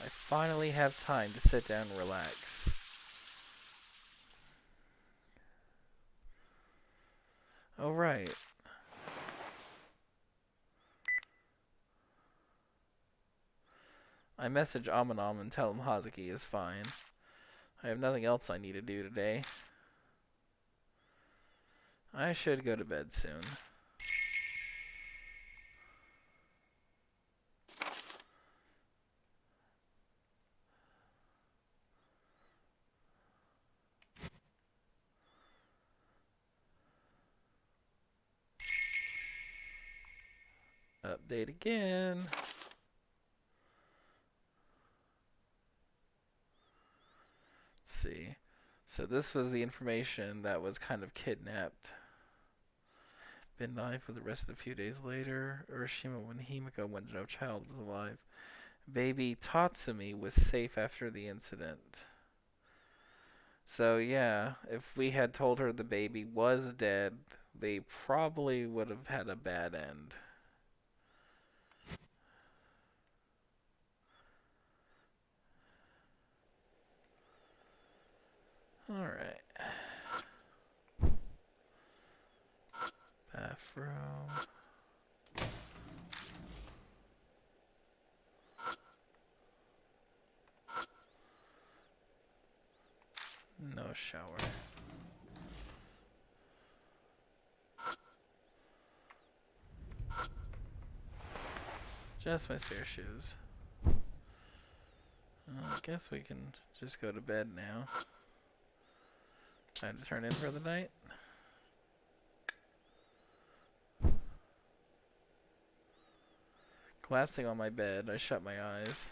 I finally have time to sit down and relax. Oh, right. I message Aminam and tell him Hazuki is fine. I have nothing else I need to do today. I should go to bed soon. Update again. Let's see. So this was the information that was kind of kidnapped. Been alive for the rest of the few days later. Urashima when Himiko when no child was alive. Baby Tatsumi was safe after the incident. So yeah, if we had told her the baby was dead, they probably would have had a bad end. Alright. Bathroom. No shower. Just my spare shoes. I guess we can just go to bed now. Time to turn in for the night. Collapsing on my bed, I shut my eyes.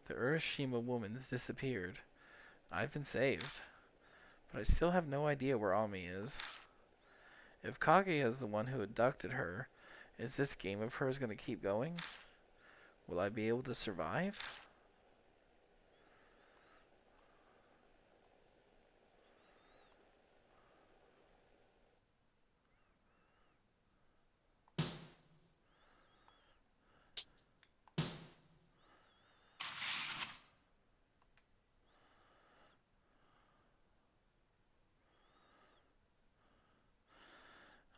The Urashima Woman's disappeared. I've been saved. But I still have no idea where Ami is. If Kaguya is the one who abducted her, is this game of hers going to keep going? Will I be able to survive?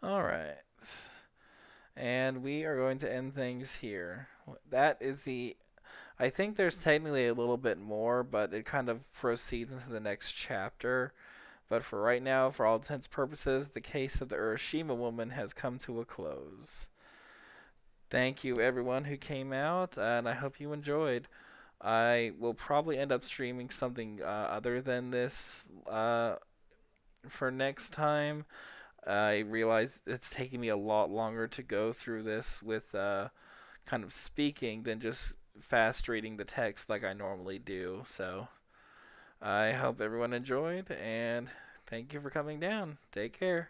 Alright. And we are going to end things here. That is the... I think there's technically a little bit more, but it kind of proceeds into the next chapter. But for right now, for all intents and purposes, the case of the Urashima woman has come to a close. Thank you everyone who came out, and I hope you enjoyed. I will probably end up streaming something other than this for next time. I realize it's taking me a lot longer to go through this with kind of speaking than just fast reading the text like I normally do. So I hope everyone enjoyed, and thank you for coming down. Take care.